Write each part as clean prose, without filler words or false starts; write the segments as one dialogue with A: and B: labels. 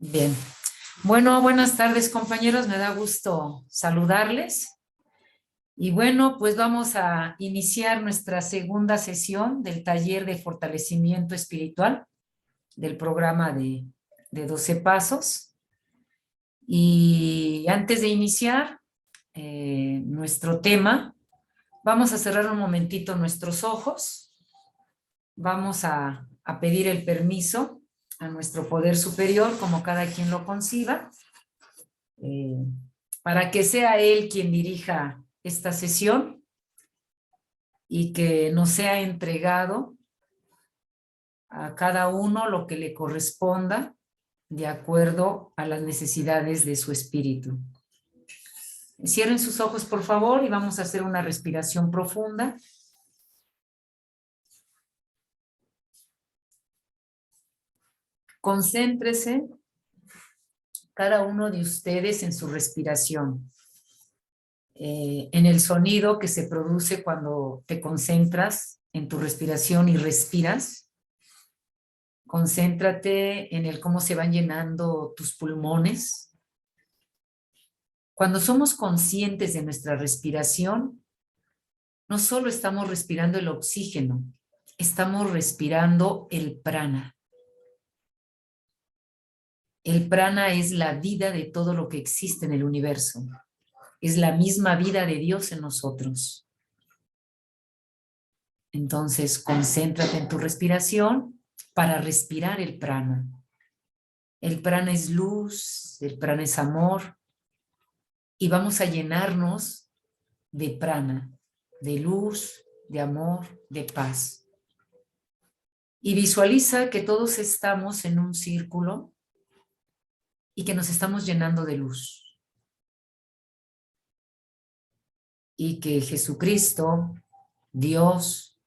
A: Bien. Bueno, buenas tardes, compañeros. Me da gusto saludarles. Y bueno, pues vamos a iniciar nuestra segunda sesión del taller de fortalecimiento espiritual del programa de 12 Pasos. Y antes de iniciar nuestro tema, vamos a cerrar un momentito nuestros ojos. Vamos a pedir el permiso a nuestro poder superior, como cada quien lo conciba, para que sea él quien dirija esta sesión y que nos sea entregado a cada uno lo que le corresponda de acuerdo a las necesidades de su espíritu. Cierren sus ojos, por favor, y vamos a hacer una respiración profunda. Concéntrese cada uno de ustedes en su respiración, en el sonido que se produce cuando te concentras en tu respiración y respiras. Concéntrate en el cómo se van llenando tus pulmones. Cuando somos conscientes de nuestra respiración, no solo estamos respirando el oxígeno, estamos respirando el prana. El prana es la vida de todo lo que existe en el universo. Es la misma vida de Dios en nosotros. Entonces, concéntrate en tu respiración para respirar el prana. El prana es luz, el prana es amor, y vamos a llenarnos de prana, de luz, de amor, de paz. Y visualiza que todos estamos en un círculo y que nos estamos llenando de luz. Y que Jesucristo, Dios,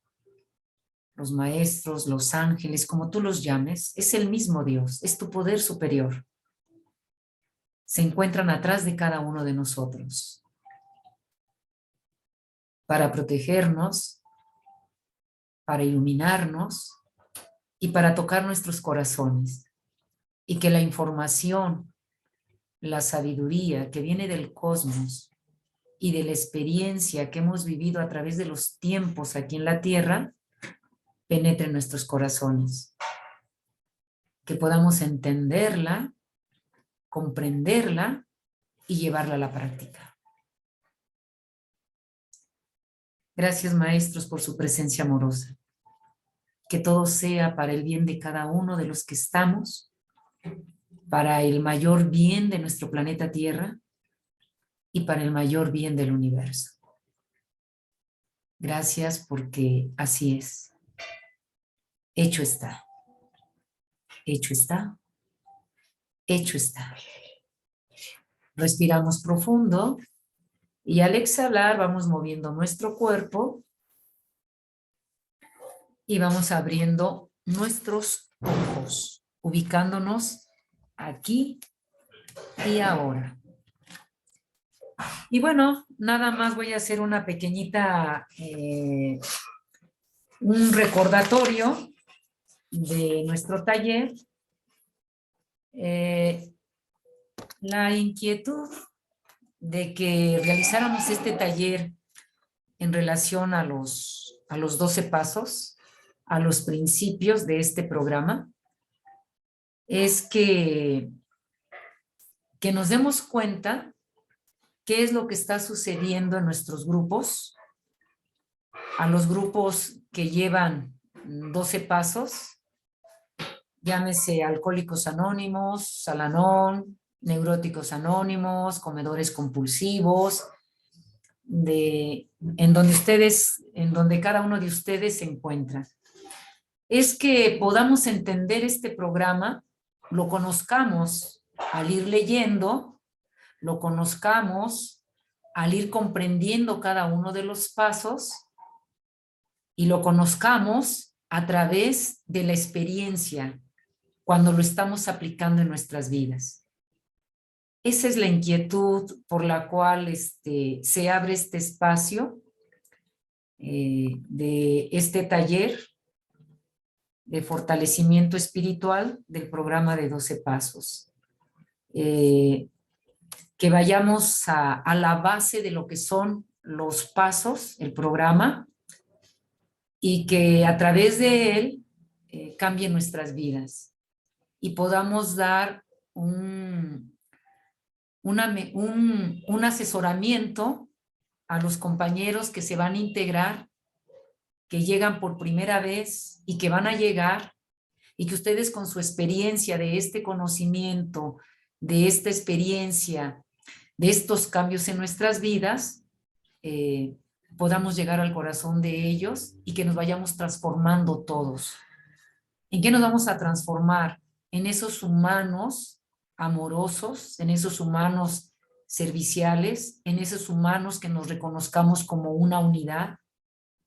A: los maestros, los ángeles, como tú los llames, es el mismo Dios, es tu poder superior. Se encuentran atrás de cada uno de nosotros para protegernos, para iluminarnos y para tocar nuestros corazones. Y que la información, la sabiduría que viene del cosmos y de la experiencia que hemos vivido a través de los tiempos aquí en la Tierra, penetre en nuestros corazones. Que podamos entenderla, comprenderla y llevarla a la práctica. Gracias, maestros, por su presencia amorosa. Que todo sea para el bien de cada uno de los que estamos, para el mayor bien de nuestro planeta Tierra y para el mayor bien del universo. Gracias porque así es. Hecho está. Hecho está. Hecho está. Respiramos profundo y al exhalar vamos moviendo nuestro cuerpo y vamos abriendo nuestros ojos, ubicándonos aquí y ahora. Y bueno, nada más voy a hacer una pequeñita, un recordatorio de nuestro taller. La inquietud de que realizáramos este taller en relación a los 12 pasos, a los principios de este programa, es que nos demos cuenta qué es lo que está sucediendo en nuestros grupos, a los grupos que llevan 12 pasos, llámese Alcohólicos Anónimos, Al-Anon, Neuróticos Anónimos, Comedores Compulsivos, en donde cada uno de ustedes se encuentra. Es que podamos entender este programa, lo conozcamos al ir leyendo, lo conozcamos al ir comprendiendo cada uno de los pasos y lo conozcamos a través de la experiencia cuando lo estamos aplicando en nuestras vidas. Esa es la inquietud por la cual se abre este espacio de este taller de fortalecimiento espiritual del programa de 12 pasos. que vayamos a la base de lo que son los pasos, el programa, y que a través de él cambie nuestras vidas y podamos dar un asesoramiento a los compañeros que se van a integrar, que llegan por primera vez y que van a llegar, y que ustedes con su experiencia de este conocimiento, de esta experiencia, de estos cambios en nuestras vidas, podamos llegar al corazón de ellos y que nos vayamos transformando todos. ¿En qué nos vamos a transformar? En esos humanos amorosos, en esos humanos serviciales, en esos humanos que nos reconozcamos como una unidad,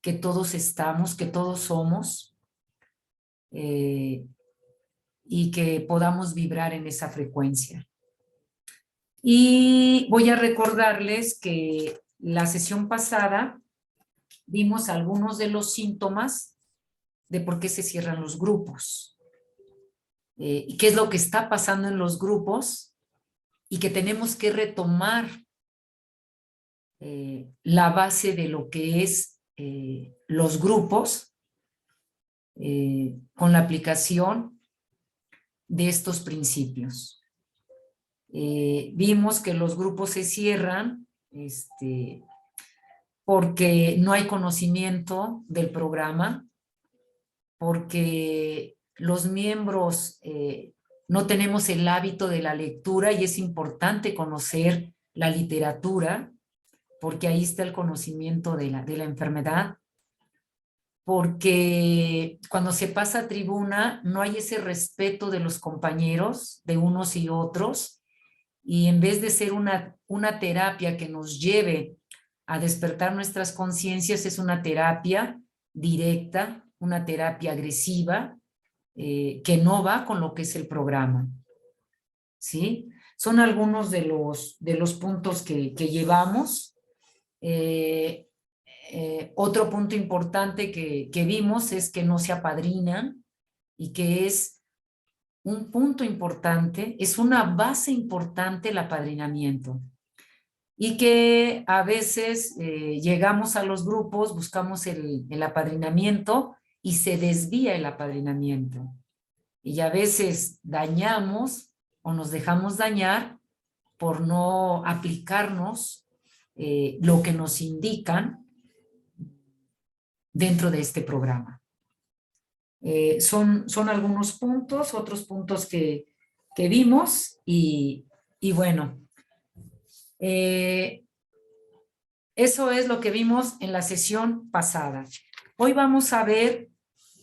A: que todos estamos, que todos somos, y que podamos vibrar en esa frecuencia. Y voy a recordarles que la sesión pasada vimos algunos de los síntomas de por qué se cierran los grupos, y qué es lo que está pasando en los grupos, y que tenemos que retomar la base de lo que es los grupos con la aplicación de estos principios. Vimos que los grupos se cierran porque no hay conocimiento del programa, porque los miembros no tenemos el hábito de la lectura, y es importante conocer la literatura, porque ahí está el conocimiento de la enfermedad, porque cuando se pasa a tribuna no hay ese respeto de los compañeros, de unos y otros, y en vez de ser una terapia que nos lleve a despertar nuestras conciencias, es una terapia directa, una terapia agresiva, que no va con lo que es el programa. ¿Sí? Son algunos de los puntos que llevamos. Otro punto importante que vimos es que no se apadrinan, y que es un punto importante, es una base importante el apadrinamiento. Y que a veces llegamos a los grupos, buscamos el apadrinamiento y se desvía el apadrinamiento. Y a veces dañamos o nos dejamos dañar por no aplicarnos lo que nos indican dentro de este programa. Son algunos puntos, otros puntos que vimos, y bueno, eso es lo que vimos en la sesión pasada. Hoy vamos a ver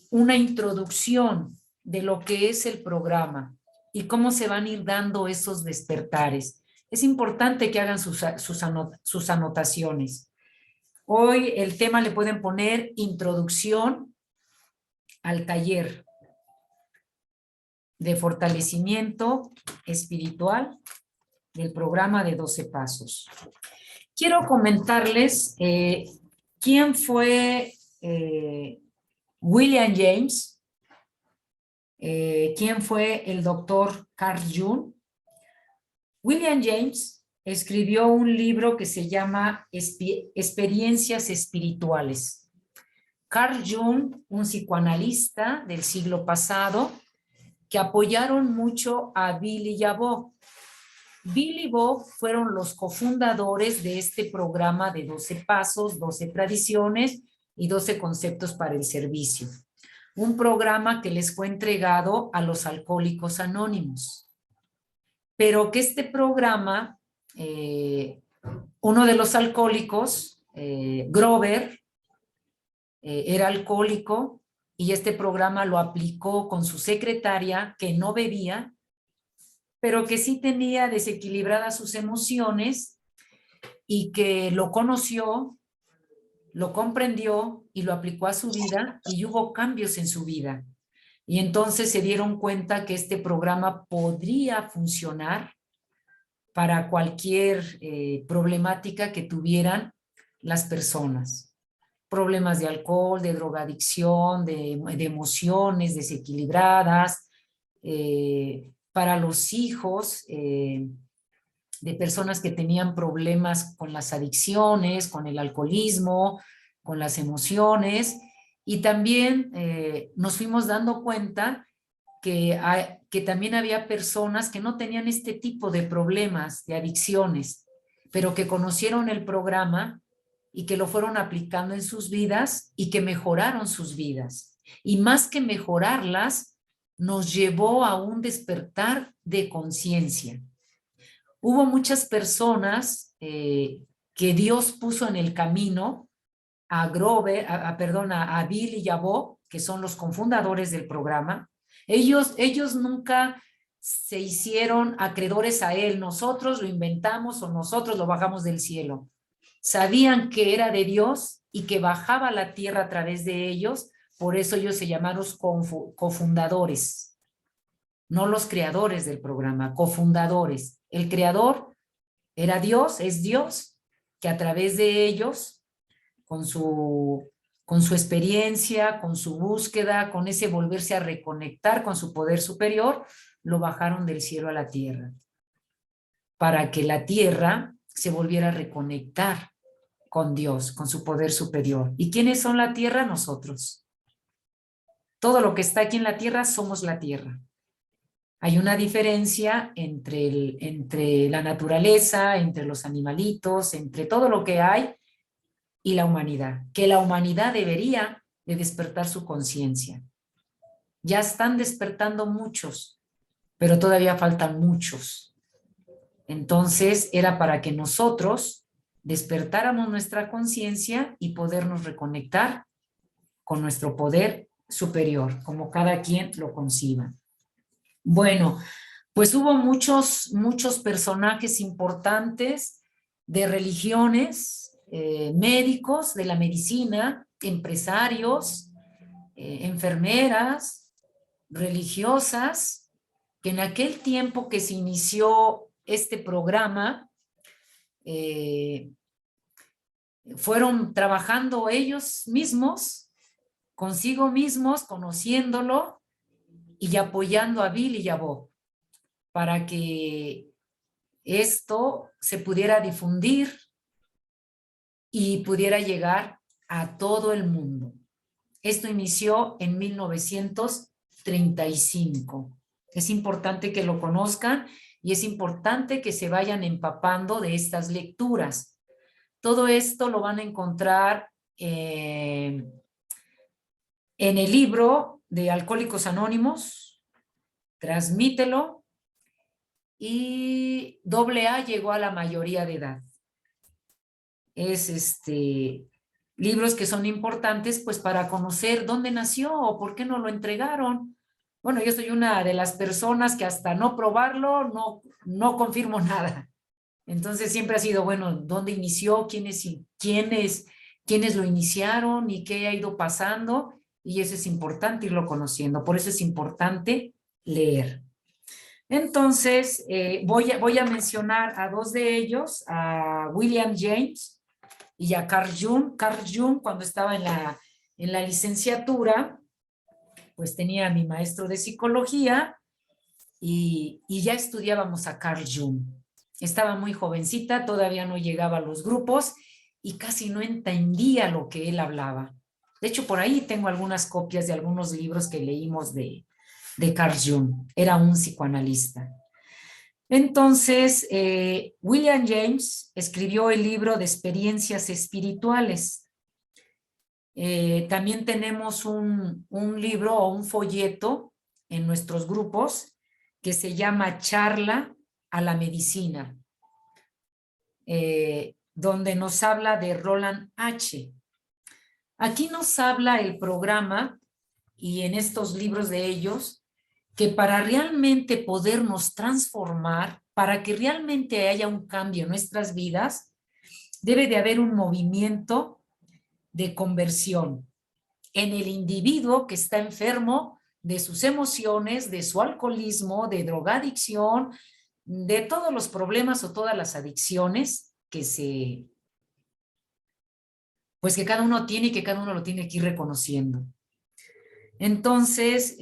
A: una introducción de lo que es el programa y cómo se van a ir dando esos despertares. Es importante que hagan sus anotaciones. Hoy el tema le pueden poner introducción al taller de fortalecimiento espiritual del programa de 12 pasos. Quiero comentarles quién fue William James, quién fue el doctor Carl Jung. William James escribió un libro que se llama Experiencias Espirituales. Carl Jung, un psicoanalista del siglo pasado, que apoyaron mucho a Bill y a Bob. Bill y Bob fueron los cofundadores de este programa de 12 pasos, 12 tradiciones y 12 conceptos para el servicio. Un programa que les fue entregado a los alcohólicos anónimos. Pero que este programa, uno de los alcohólicos, Grover, era alcohólico, y este programa lo aplicó con su secretaria, que no bebía, pero que sí tenía desequilibradas sus emociones, y que lo conoció, lo comprendió y lo aplicó a su vida, y hubo cambios en su vida. Y entonces se dieron cuenta que este programa podría funcionar para cualquier problemática que tuvieran las personas. Problemas de alcohol, de drogadicción, de emociones desequilibradas, para los hijos de personas que tenían problemas con las adicciones, con el alcoholismo, con las emociones, y también nos fuimos dando cuenta que también había personas que no tenían este tipo de problemas, de adicciones, pero que conocieron el programa y que lo fueron aplicando en sus vidas y que mejoraron sus vidas. Y más que mejorarlas, nos llevó a un despertar de conciencia. Hubo muchas personas que Dios puso en el camino, a Grover, perdón, a Bill y Yabó, que son los cofundadores del programa. Ellos nunca se hicieron acreedores a él, nosotros lo inventamos o nosotros lo bajamos del cielo. Sabían que era de Dios y que bajaba a la tierra a través de ellos, por eso ellos se llamaron cofundadores, no los creadores del programa, cofundadores. El creador era Dios, es Dios, que a través de ellos, con su experiencia, con su búsqueda, con ese volverse a reconectar con su poder superior, lo bajaron del cielo a la tierra, para que la tierra se volviera a reconectar con Dios, con su poder superior. ¿Y quiénes son la tierra? Nosotros. Todo lo que está aquí en la tierra somos la tierra. Hay una diferencia entre la naturaleza, entre los animalitos, entre todo lo que hay y la humanidad, que la humanidad debería de despertar su conciencia. Ya están despertando muchos, pero todavía faltan muchos. Entonces era para que nosotros despertáramos nuestra conciencia y podernos reconectar con nuestro poder superior, como cada quien lo conciba. Bueno, pues hubo muchos personajes importantes de religiones, médicos de la medicina, empresarios, enfermeras, religiosas, que en aquel tiempo que se inició este programa, fueron trabajando ellos mismos, consigo mismos, conociéndolo y apoyando a Bill y a Bob para que esto se pudiera difundir y pudiera llegar a todo el mundo. Esto inició en 1935. Es importante que lo conozcan y es importante que se vayan empapando de estas lecturas. Todo esto lo van a encontrar en el libro de Alcohólicos Anónimos, Transmítelo, y AA llegó a la mayoría de edad. Es libros que son importantes pues para conocer dónde nació o por qué no lo entregaron. Bueno, yo soy una de las personas que hasta no probarlo no confirmo nada. Entonces siempre ha sido, bueno, dónde inició, quiénes lo iniciaron y qué ha ido pasando, y eso es importante irlo conociendo. Por eso es importante leer. Entonces, voy a mencionar a dos de ellos, a William James y a Carl Jung. Carl Jung, cuando estaba en la licenciatura, pues tenía a mi maestro de psicología y ya estudiábamos a Carl Jung. Estaba muy jovencita, todavía no llegaba a los grupos y casi no entendía lo que él hablaba. De hecho, por ahí tengo algunas copias de algunos libros que leímos de Carl Jung. Era un psicoanalista. Entonces, William James escribió el libro de experiencias espirituales. También tenemos un libro o un folleto en nuestros grupos que se llama Charla a la Medicina, donde nos habla de Roland H. Aquí nos habla el programa, y en estos libros de ellos, que para realmente podernos transformar, para que realmente haya un cambio en nuestras vidas, debe de haber un movimiento de conversión en el individuo que está enfermo de sus emociones, de su alcoholismo, de drogadicción, de todos los problemas o todas las adicciones pues que cada uno tiene y que cada uno lo tiene que ir reconociendo. Entonces,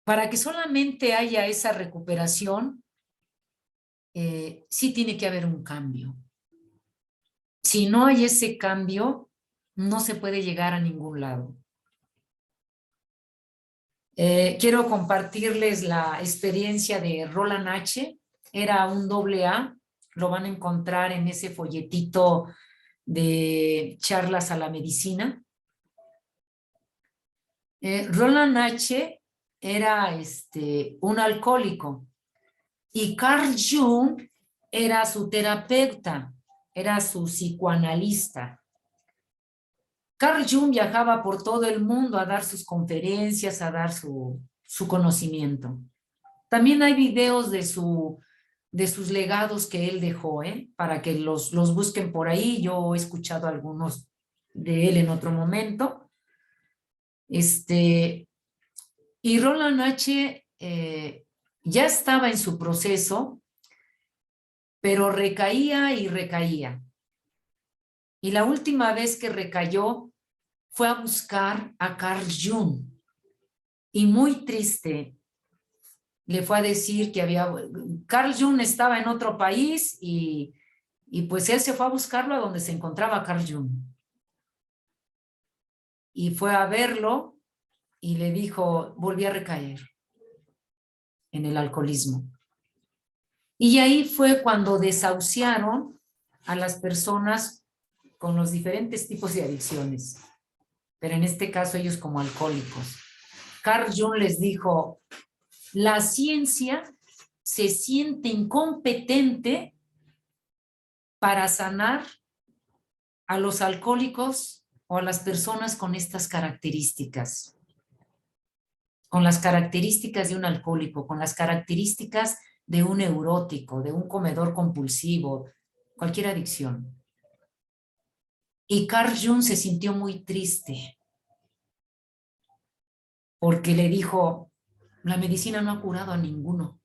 A: para que solamente haya esa recuperación, sí tiene que haber un cambio. Si no hay ese cambio, no se puede llegar a ningún lado. Quiero compartirles la experiencia de Roland H. Era un AA, lo van a encontrar en ese folletito de charlas a la medicina. Roland H. era un alcohólico y Carl Jung era su terapeuta, era su psicoanalista. Carl Jung viajaba por todo el mundo a dar sus conferencias, a dar su conocimiento. También hay videos de sus legados que él dejó, para que los busquen por ahí. Yo he escuchado algunos de él en otro momento. Y Roland H. Ya estaba en su proceso, pero recaía y recaía. Y la última vez que recayó fue a buscar a Carl Jung. Y muy triste, le fue a decir que Carl Jung estaba en otro país y pues él se fue a buscarlo a donde se encontraba Carl Jung. Y fue a verlo y le dijo, volví a recaer en el alcoholismo. Y ahí fue cuando desahuciaron a las personas con los diferentes tipos de adicciones, pero en este caso ellos como alcohólicos. Carl Jung les dijo, la ciencia se siente incompetente para sanar a los alcohólicos o a las personas con estas características, con las características de un alcohólico, con las características de un neurótico, de un comedor compulsivo, cualquier adicción. Y Carl Jung se sintió muy triste porque le dijo, la medicina no ha curado a ninguno.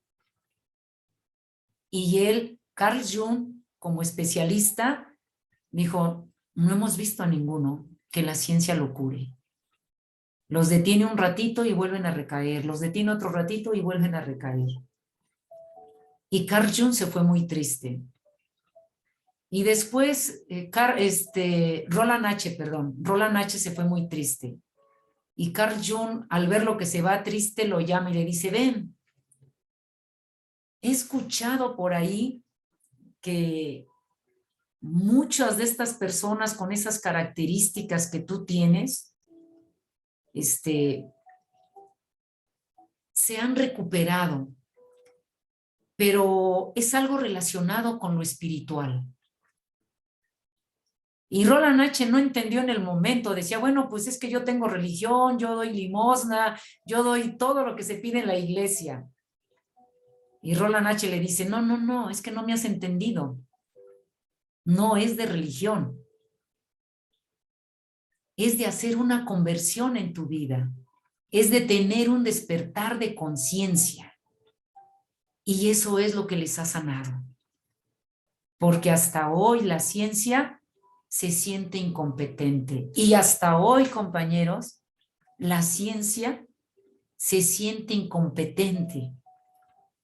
A: Y él, Carl Jung, como especialista, dijo, no hemos visto a ninguno que la ciencia lo cure. Los detiene un ratito y vuelven a recaer, los detiene otro ratito y vuelven a recaer. Y Carl Jung se fue muy triste. Y después, Roland H. se fue muy triste. Y Carl Jung, al ver lo que se va triste, lo llama y le dice, ven, he escuchado por ahí que muchas de estas personas con esas características que tú tienes, se han recuperado, pero es algo relacionado con lo espiritual. Y Roland H. no entendió en el momento, decía, bueno, pues es que yo tengo religión, yo doy limosna, yo doy todo lo que se pide en la iglesia. Y Roland H. le dice, no, es que no me has entendido. No es de religión. Es de hacer una conversión en tu vida. Es de tener un despertar de conciencia. Y eso es lo que les ha sanado. Porque hasta hoy la ciencia se siente incompetente. Y hasta hoy, compañeros, la ciencia se siente incompetente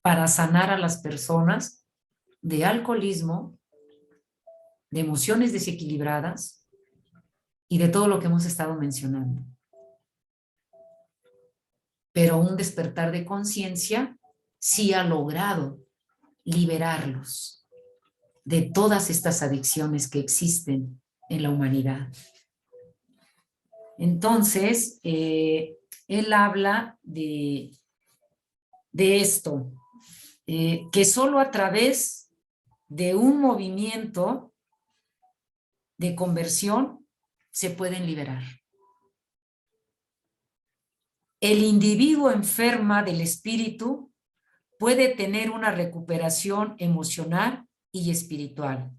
A: para sanar a las personas de alcoholismo, de emociones desequilibradas y de todo lo que hemos estado mencionando. Pero un despertar de conciencia sí ha logrado liberarlos de todas estas adicciones que existen en la humanidad. Entonces, él habla de esto, que solo a través de un movimiento de conversión se pueden liberar. El individuo enferma del espíritu puede tener una recuperación emocional y espiritual.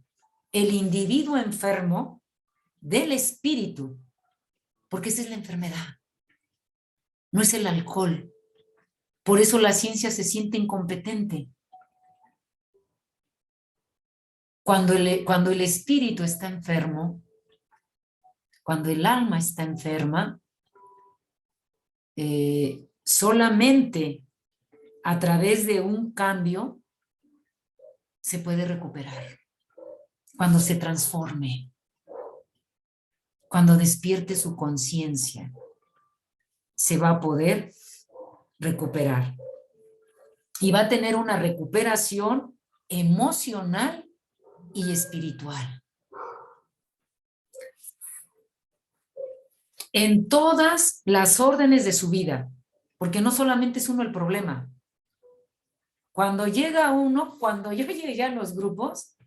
A: El individuo enfermo del espíritu, porque esa es la enfermedad, no es el alcohol. Por eso la ciencia se siente incompetente. Cuando el espíritu está enfermo, cuando el alma está enferma, solamente a través de un cambio se puede recuperar. Cuando se transforme, cuando despierte su conciencia, se va a poder recuperar. Y va a tener una recuperación emocional y espiritual. En todas las órdenes de su vida, porque no solamente es uno el problema. Cuando llega uno, cuando yo llegué a los grupos,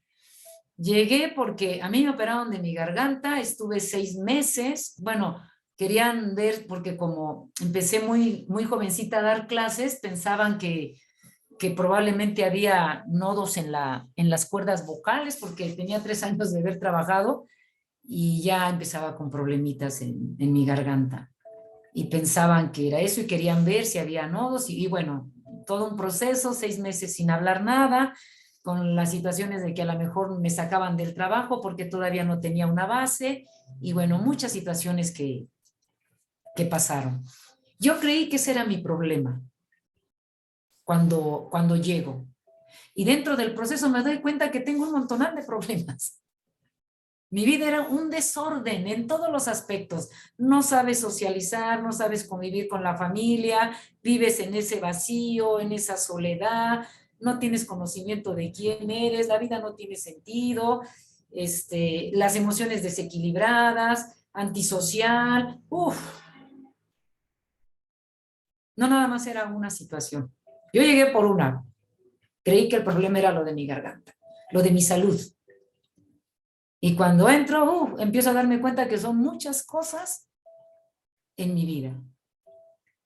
A: llegué porque a mí me operaron de mi garganta, estuve 6 meses, bueno, querían ver, porque como empecé muy jovencita a dar clases, pensaban que probablemente había nodos en las cuerdas vocales, porque tenía 3 años de haber trabajado y ya empezaba con problemitas en mi garganta. Y pensaban que era eso y querían ver si había nodos y bueno, todo un proceso, 6 meses sin hablar nada, con las situaciones de que a lo mejor me sacaban del trabajo porque todavía no tenía una base y bueno, muchas situaciones que pasaron. Yo creí que ese era mi problema cuando llego. Y dentro del proceso me doy cuenta que tengo un montón de problemas. Mi vida era un desorden en todos los aspectos. No sabes socializar, no sabes convivir con la familia, vives en ese vacío, en esa soledad, no tienes conocimiento de quién eres, la vida no tiene sentido, las emociones desequilibradas, antisocial, no nada más era una situación. Yo llegué por una, creí que el problema era lo de mi garganta, lo de mi salud. Y cuando entro, empiezo a darme cuenta que son muchas cosas en mi vida.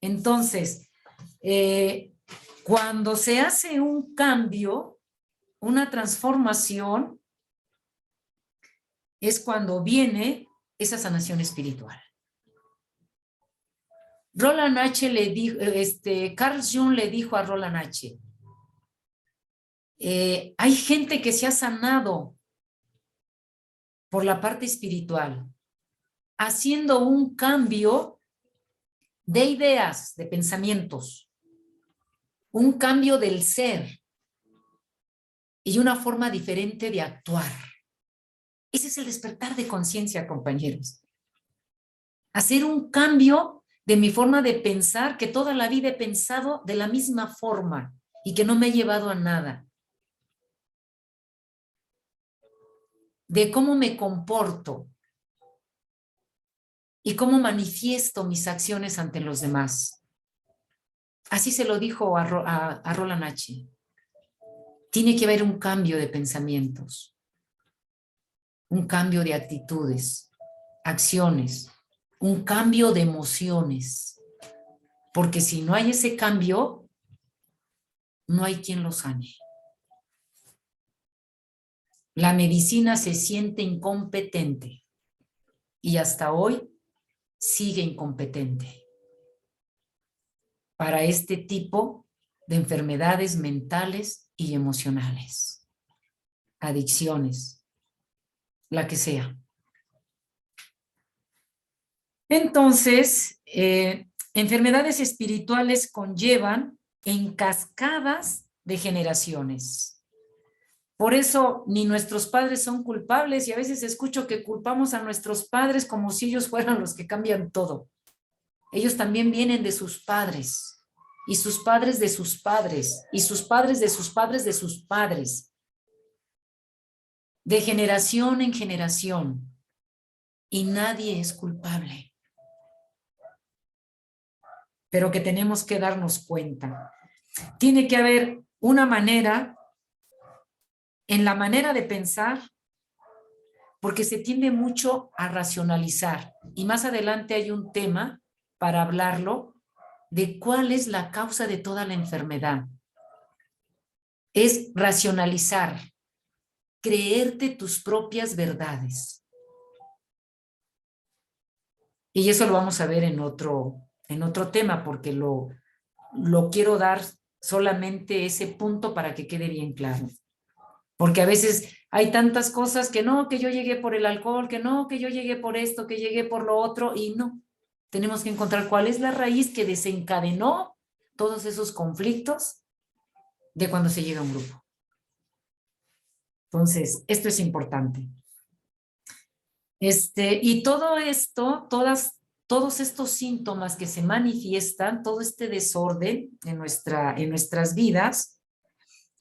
A: Entonces, cuando se hace un cambio, una transformación, es cuando viene esa sanación espiritual. Roland H. le dijo, Carl Jung le dijo a Roland H., hay gente que se ha sanado por la parte espiritual, haciendo un cambio de ideas, de pensamientos, un cambio del ser y una forma diferente de actuar. Ese es el despertar de conciencia, compañeros. Hacer un cambio de mi forma de pensar, que toda la vida he pensado de la misma forma y que no me ha llevado a nada. De cómo me comporto y cómo manifiesto mis acciones ante los demás. Así se lo dijo a Roland H. Tiene que haber un cambio de pensamientos, un cambio de actitudes, acciones, un cambio de emociones. Porque si no hay ese cambio, no hay quien lo sane. La medicina se siente incompetente y hasta hoy sigue incompetente para este tipo de enfermedades mentales y emocionales, adicciones, la que sea. Entonces, enfermedades espirituales conllevan en cascadas de generaciones. Por eso ni nuestros padres son culpables y a veces escucho que culpamos a nuestros padres como si ellos fueran los que cambian todo. Ellos también vienen de sus padres y sus padres de sus padres y sus padres de sus padres de sus padres. De generación en generación. Y nadie es culpable. Pero que tenemos que darnos cuenta. Tiene que haber una manera, en la manera de pensar, porque se tiende mucho a racionalizar. Y más adelante hay un tema para hablarlo de cuál es la causa de toda la enfermedad. Es racionalizar, creerte tus propias verdades. Y eso lo vamos a ver en otro tema, porque lo quiero dar solamente ese punto para que quede bien claro. Porque a veces hay tantas cosas que no, que yo llegué por el alcohol, que no, que yo llegué por esto, que llegué por lo otro, y no. Tenemos que encontrar cuál es la raíz que desencadenó todos esos conflictos de cuando se llega a un grupo. Entonces, esto es importante. Y todo esto, todos estos síntomas que se manifiestan, todo este desorden en nuestras vidas,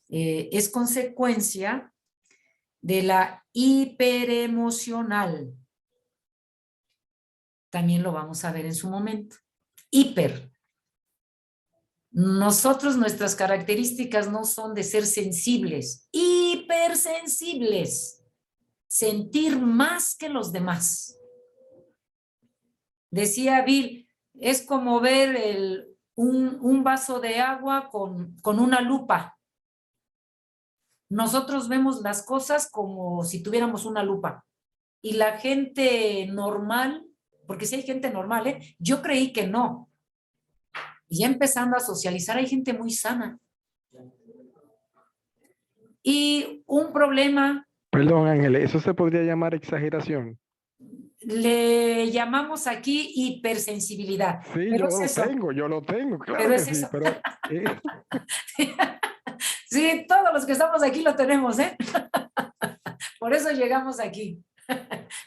A: es consecuencia de la hiperemocional. También lo vamos a ver en su momento. Hiper. Nosotros, nuestras características no son de ser sensibles, hipersensibles. Sentir más que los demás. Decía Bill, es como ver un vaso de agua con una lupa. Nosotros vemos las cosas como si tuviéramos una lupa. Y la gente normal, porque si hay gente normal, yo creí que no. Y ya empezando a socializar, hay gente muy sana. Y un problema...
B: Perdón, Ángeles, ¿eso se podría llamar exageración?
A: Le llamamos aquí hipersensibilidad.
B: Sí,
A: Pero es eso.
B: yo lo tengo, claro
A: Pero
B: que
A: es
B: sí,
A: eso.
B: pero...
A: Sí, todos los que estamos aquí lo tenemos, ¿eh? Por eso llegamos aquí.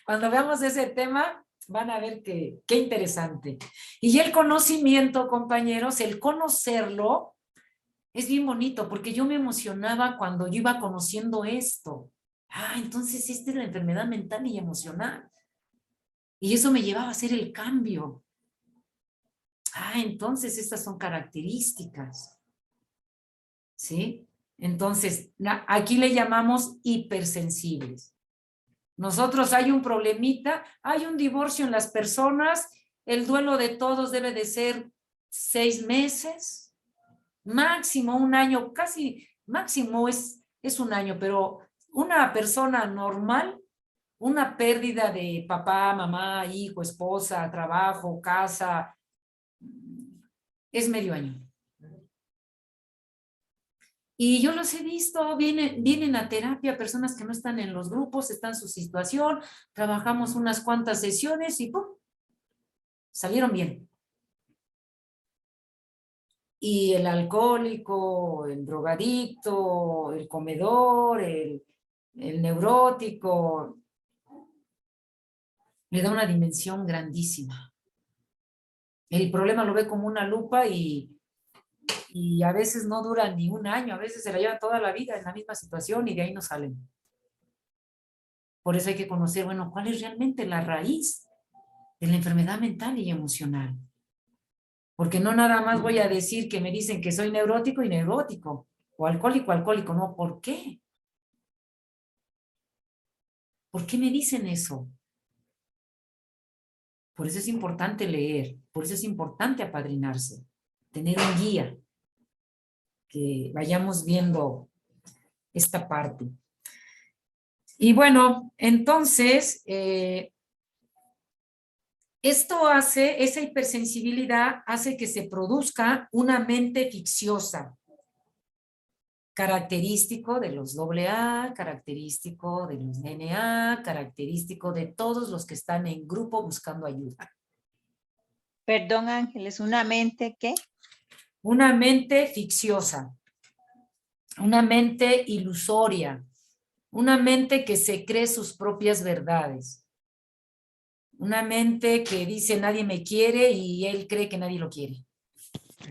A: Cuando veamos ese tema, van a ver qué interesante. Y el conocimiento, compañeros, el conocerlo, es bien bonito, porque yo me emocionaba cuando yo iba conociendo esto. Ah, entonces esta es la enfermedad mental y emocional. Y eso me llevaba a hacer el cambio. Ah, entonces estas son características. ¿Sí? Entonces, aquí le llamamos hipersensibles. Nosotros hay un problemita, hay un divorcio en las personas, el duelo de todos debe de ser 6 meses, máximo un año, casi máximo es un año, pero una persona normal, una pérdida de papá, mamá, hijo, esposa, trabajo, casa, es medio año. Y yo los he visto, vienen a terapia personas que no están en los grupos, están en su situación, trabajamos unas cuantas sesiones y ¡pum! Salieron bien. Y el alcohólico, el drogadicto, el comedor, el neurótico, le da una dimensión grandísima. El problema lo ve como una lupa y a veces no dura ni un año, a veces se la llevan toda la vida en la misma situación y de ahí no salen. Por eso hay que conocer, bueno, cuál es realmente la raíz de la enfermedad mental y emocional. Porque no nada más voy a decir que me dicen que soy neurótico y neurótico, o alcohólico, no, ¿por qué? ¿Por qué me dicen eso? Por eso es importante leer, por eso es importante apadrinarse, tener un guía, que vayamos viendo esta parte. Y bueno, entonces, esto hace, esa hipersensibilidad hace que se produzca una mente ficciosa, característico de los AA, característico de los NA, característico de todos los que están en grupo buscando ayuda.
C: Perdón, Ángeles, ¿una mente qué?
A: Una mente ficciosa, una mente ilusoria, una mente que se cree sus propias verdades, una mente que dice nadie me quiere y él cree que nadie lo quiere.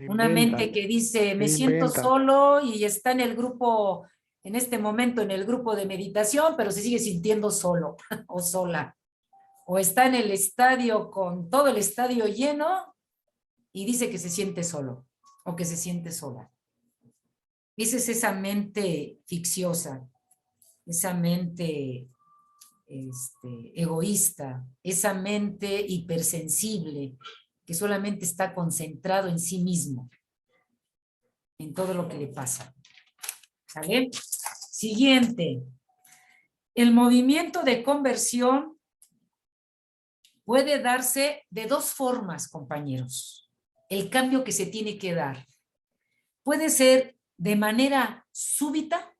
A: Una mente que dice, me siento solo y está en el grupo, en este momento en el grupo de meditación, pero se sigue sintiendo solo o sola. O está en el estadio con todo el estadio lleno y dice que se siente solo o que se siente sola. Esa es esa mente ficciosa, esa mente egoísta, esa mente hipersensible que solamente está concentrado en sí mismo, en todo lo que le pasa. ¿Sale? Siguiente. El movimiento de conversión puede darse de dos formas, compañeros. El cambio que se tiene que dar. Puede ser de manera súbita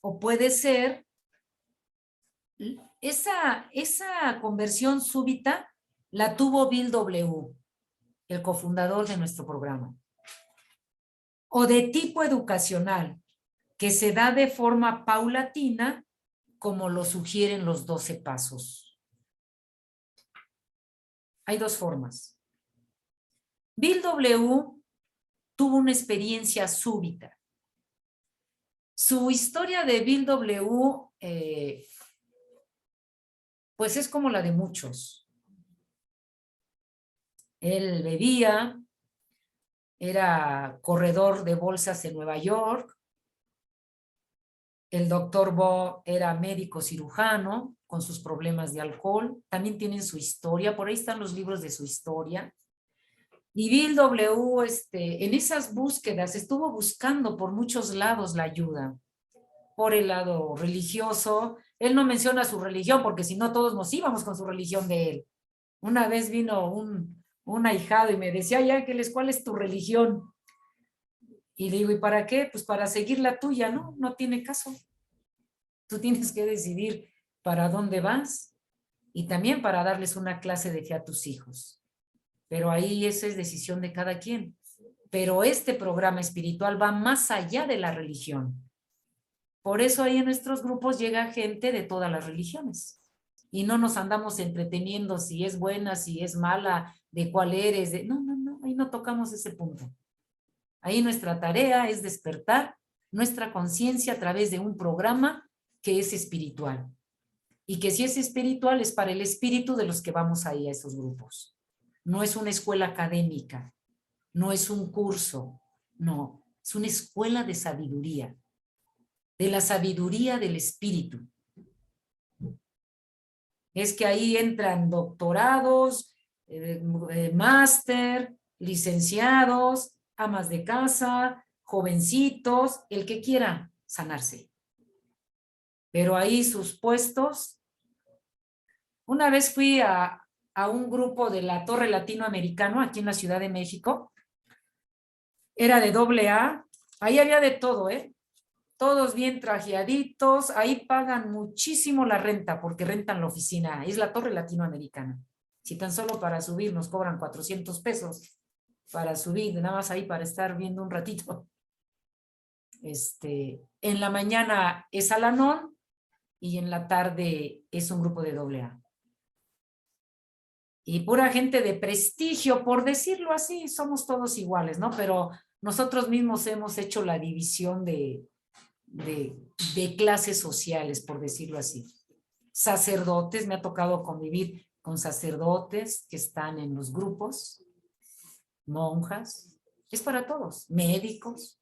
A: o puede ser esa conversión súbita la tuvo Bill W., el cofundador de nuestro programa. o de tipo educacional, que se da de forma paulatina, como lo sugieren los 12 pasos. Hay dos formas. Bill W. tuvo una experiencia súbita. Su historia de Bill W. Pues es como la de muchos. Él bebía, era corredor de bolsas en Nueva York. El doctor Bo era médico cirujano con sus problemas de alcohol. También tienen su historia, por ahí están los libros de su historia. Y Bill W. En esas búsquedas estuvo buscando por muchos lados la ayuda. Por el lado religioso, él no menciona su religión porque si no todos nos íbamos con su religión de él. Una vez vino un ahijado y me decía, ay Ángeles, ¿cuál es tu religión? Y le digo, ¿y para qué? Pues para seguir la tuya, ¿no? No tiene caso. Tú tienes que decidir para dónde vas y también para darles una clase de fe a tus hijos. Pero ahí esa es decisión de cada quien. Pero este programa espiritual va más allá de la religión. Por eso ahí en nuestros grupos llega gente de todas las religiones. Y no nos andamos entreteniendo si es buena, si es mala, de cuál eres. No, ahí no tocamos ese punto. Ahí nuestra tarea es despertar nuestra conciencia a través de un programa que es espiritual. Y que si es espiritual es para el espíritu de los que vamos ahí a esos grupos. No es una escuela académica, no es un curso, no, es una escuela de sabiduría, de la sabiduría del espíritu. Es que ahí entran doctorados, máster, licenciados, amas de casa, jovencitos, el que quiera sanarse. Pero ahí sus puestos. Una vez fui a un grupo de la Torre Latinoamericano aquí en la Ciudad de México. Era de AA. Ahí había de todo, ¿eh? Todos bien trajeaditos. Ahí pagan muchísimo la renta porque rentan la oficina. Es la Torre Latinoamericana. Si tan solo para subir nos cobran 400 pesos para subir, nada más ahí para estar viendo un ratito. En la mañana es Al-Anon y en la tarde es un grupo de AA. Y pura gente de prestigio, por decirlo así, somos todos iguales, ¿no? Pero nosotros mismos hemos hecho la división de clases sociales, por decirlo así. Sacerdotes, me ha tocado convivir con sacerdotes que están en los grupos, monjas, es para todos, médicos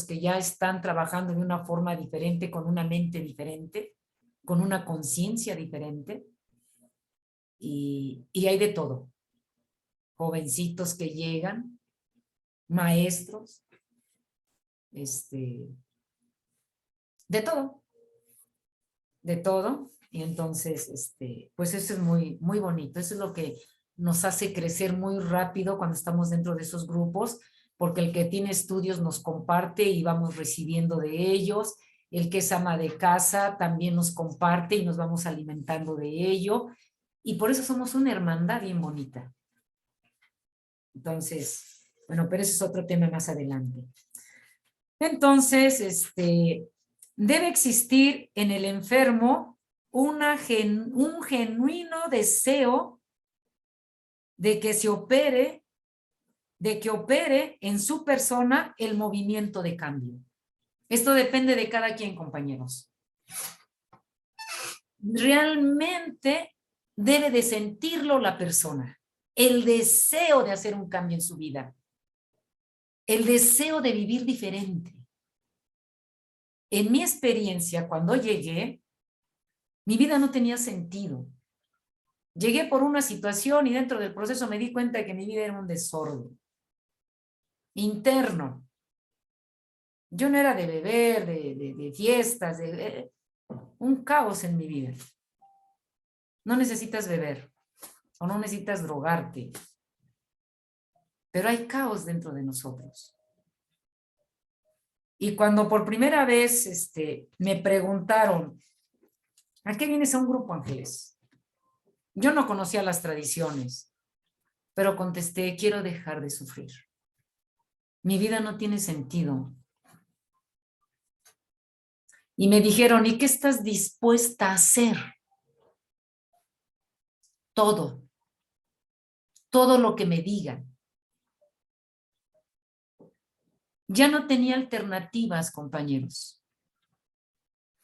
A: que ya están trabajando de una forma diferente, con una mente diferente, con una conciencia diferente. Y hay de todo. Jovencitos que llegan, maestros, de todo. De todo. Y entonces, pues eso es muy, muy bonito. Eso es lo que nos hace crecer muy rápido cuando estamos dentro de esos grupos, porque el que tiene estudios nos comparte y vamos recibiendo de ellos. El que es ama de casa también nos comparte y nos vamos alimentando de ello. Y por eso somos una hermandad bien bonita. Entonces, bueno, pero ese es otro tema más adelante. Entonces, debe existir en el enfermo un genuino deseo de que opere en su persona el movimiento de cambio. Esto depende de cada quien, compañeros. Realmente debe de sentirlo la persona, el deseo de hacer un cambio en su vida, el deseo de vivir diferente. En mi experiencia, cuando llegué, mi vida no tenía sentido. Llegué por una situación y dentro del proceso me di cuenta de que mi vida era un desorden interno. Yo no era de beber, de fiestas, un caos en mi vida. No necesitas beber o no necesitas drogarte, pero hay caos dentro de nosotros. Y cuando por primera vez me preguntaron, ¿a qué vienes a un grupo, Ángeles? Yo no conocía las tradiciones, pero contesté, quiero dejar de sufrir. Mi vida no tiene sentido. Y me dijeron, ¿y qué estás dispuesta a hacer? Todo. Todo lo que me digan. Ya no tenía alternativas, compañeros.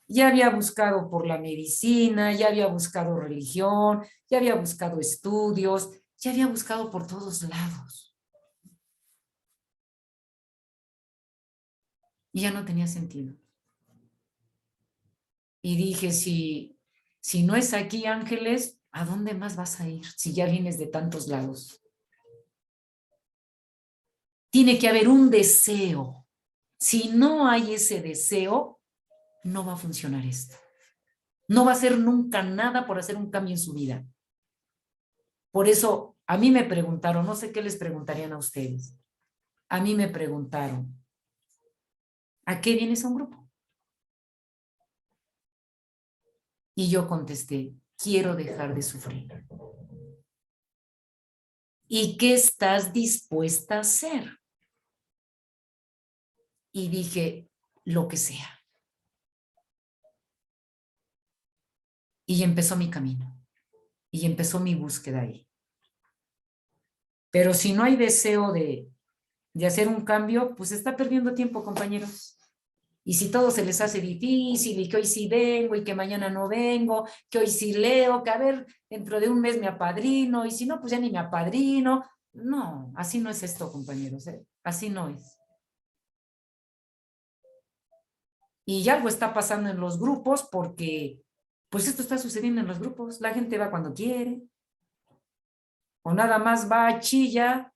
A: Ya había buscado por la medicina, ya había buscado religión, ya había buscado estudios, ya había buscado por todos lados. Y ya no tenía sentido. Y dije, si no es aquí, Ángeles, ¿a dónde más vas a ir si ya vienes de tantos lados? Tiene que haber un deseo. Si no hay ese deseo, no va a funcionar esto. No va a hacer nunca nada por hacer un cambio en su vida. Por eso, a mí me preguntaron, no sé qué les preguntarían a ustedes. A mí me preguntaron, ¿a qué vienes a un grupo? Y yo contesté, quiero dejar de sufrir. ¿Y qué estás dispuesta a hacer? Y dije, lo que sea. Y empezó mi camino. Y empezó mi búsqueda ahí. Pero si no hay deseo de hacer un cambio, pues está perdiendo tiempo, compañeros. Y si todo se les hace difícil, y que hoy sí vengo, y que mañana no vengo, que hoy sí leo, que a ver, dentro de un mes me apadrino, y si no, pues ya ni me apadrino. No, así no es esto, compañeros, ¿eh? Así no es. Y algo está pasando en los grupos porque, pues esto está sucediendo en los grupos. La gente va cuando quiere, o nada más va, chilla,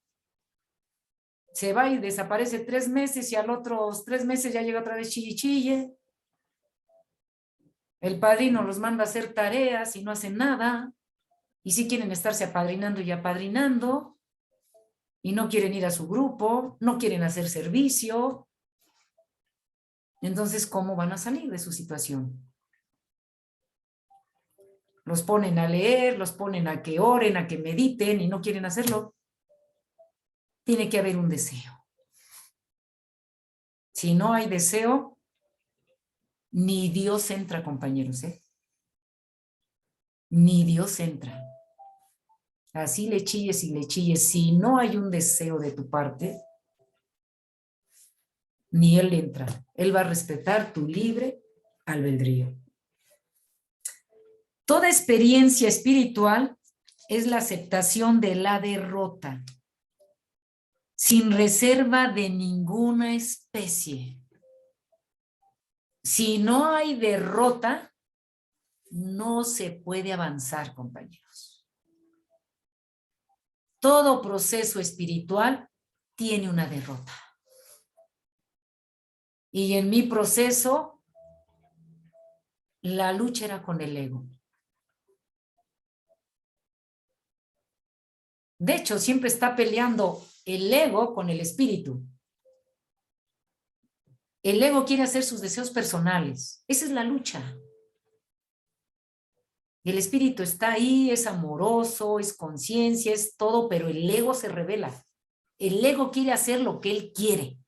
A: se va y desaparece 3 meses y a los otros 3 meses ya llega otra vez chille, chille. El padrino los manda a hacer tareas y no hacen nada. Y sí quieren estarse apadrinando y apadrinando. Y no quieren ir a su grupo, no quieren hacer servicio. Entonces, ¿cómo van a salir de su situación? Los ponen a leer, los ponen a que oren, a que mediten y no quieren hacerlo. Tiene que haber un deseo. Si no hay deseo, ni Dios entra, compañeros, ¿eh? Ni Dios entra. Así le chilles y le chilles. Si no hay un deseo de tu parte, ni Él entra. Él va a respetar tu libre albedrío. Toda experiencia espiritual es la aceptación de la derrota, sin reserva de ninguna especie. Si no hay derrota, no se puede avanzar, compañeros. Todo proceso espiritual tiene una derrota. Y en mi proceso, la lucha era con el ego. De hecho, siempre está peleando el ego con el espíritu. El ego quiere hacer sus deseos personales. Esa es la lucha. El espíritu está ahí, es amoroso, es conciencia, es todo, pero el ego se revela. El ego quiere hacer lo que él quiere.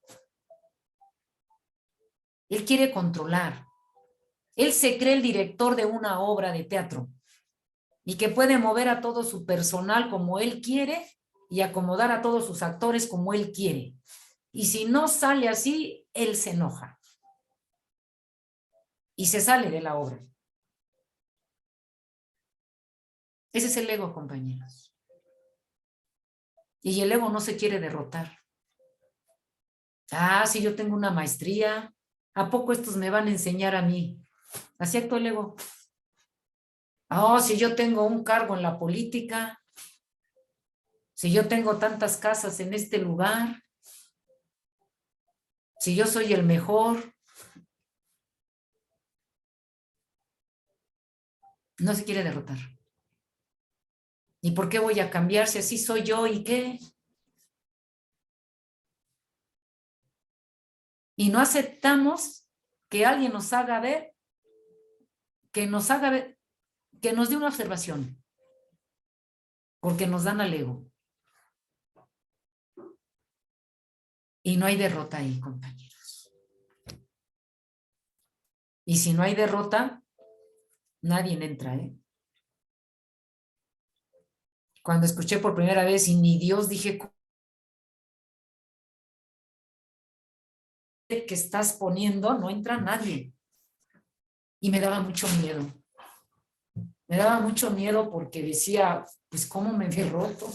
A: Él quiere controlar. Él se cree el director de una obra de teatro y que puede mover a todo su personal como él quiere y acomodar a todos sus actores como él quiere. Y si no sale así, él se enoja y se sale de la obra. Ese es el ego, compañeros. Y el ego no se quiere derrotar. Ah, si yo tengo una maestría, ¿a poco estos me van a enseñar a mí? Así actúa el ego. Oh, si yo tengo un cargo en la política, si yo tengo tantas casas en este lugar, si yo soy el mejor, no se quiere derrotar. ¿Y por qué voy a cambiar si así soy yo y qué? Y no aceptamos que alguien nos haga ver, que nos dé una observación, porque nos dan al ego. Y no hay derrota ahí, compañeros. Y si no hay derrota, nadie entra, ¿eh? Cuando escuché por primera vez y ni Dios, dije, que estás poniendo, no entra nadie. Y me daba mucho miedo. Me daba mucho miedo porque decía, pues, ¿cómo me derroto?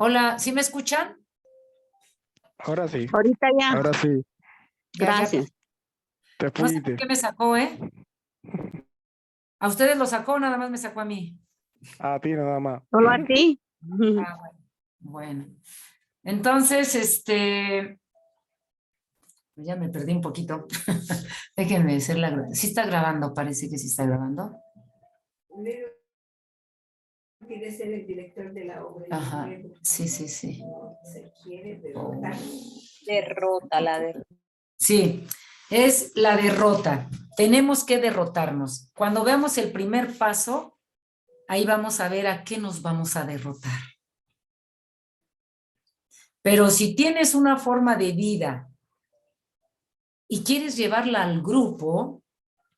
A: Hola, ¿sí me escuchan?
B: Ahora sí,
D: Ahorita ya,
B: ahora sí,
A: Ya,
D: gracias.
B: te
A: No sé por
B: fuiste.
A: qué me sacó, ¿eh? ¿A ustedes lo sacó o nada más me sacó a mí?
B: A ti nada más.
D: Solo a ti.
A: Ah, bueno. Bueno. Entonces, ya me perdí un poquito. Déjenme hacer la... Sí está grabando, parece que sí está grabando.
E: Quiere ser el director de la obra.
A: Ajá, sí, sí, sí.
E: Se quiere derrotar.
C: Derrota, la derrota.
A: Sí, es la derrota. Tenemos que derrotarnos. Cuando veamos el primer paso, ahí vamos a ver a qué nos vamos a derrotar. Pero si tienes una forma de vida y quieres llevarla al grupo,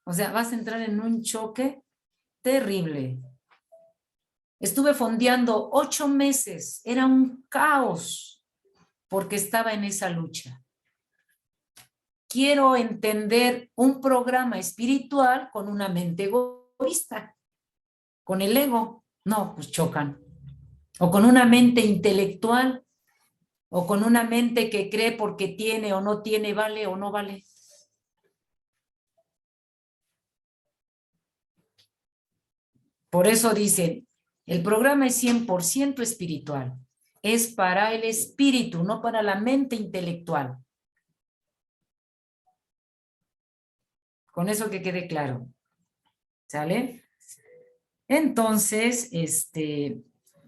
A: o sea, vas a entrar en un choque terrible. Estuve fondeando 8 meses, era un caos porque estaba en esa lucha. Quiero entender un programa espiritual con una mente egoísta, con el ego. No, pues chocan. O con una mente intelectual, o con una mente que cree porque tiene o no tiene, vale o no vale. Por eso dicen, el programa es 100% espiritual. Es para el espíritu, no para la mente intelectual. Con eso que quede claro. ¿Sale? Entonces,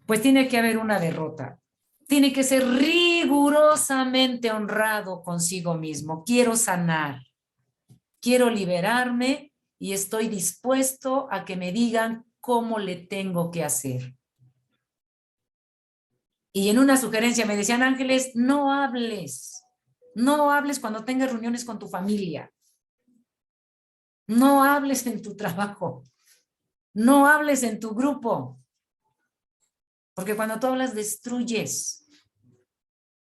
A: pues tiene que haber una derrota. Tiene que ser rigurosamente honrado consigo mismo. Quiero sanar, quiero liberarme y estoy dispuesto a que me digan cómo le tengo que hacer. Y en una sugerencia me decían, Ángeles, no hables cuando tengas reuniones con tu familia. No hables en tu trabajo. No hables en tu grupo. Porque cuando tú hablas, destruyes.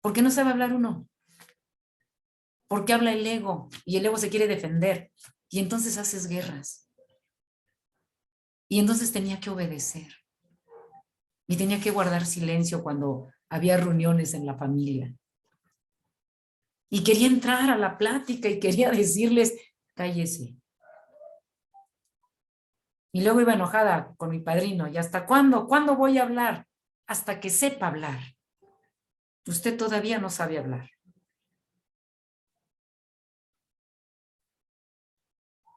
A: ¿Por qué no sabe hablar uno? Porque habla el ego y el ego se quiere defender. Y entonces haces guerras. Y entonces tenía que obedecer. Y tenía que guardar silencio cuando había reuniones en la familia. Y quería entrar a la plática y quería decirles, cállese. Y luego iba enojada con mi padrino. ¿Y hasta cuándo? ¿Cuándo voy a hablar? Hasta que sepa hablar. Usted todavía no sabe hablar.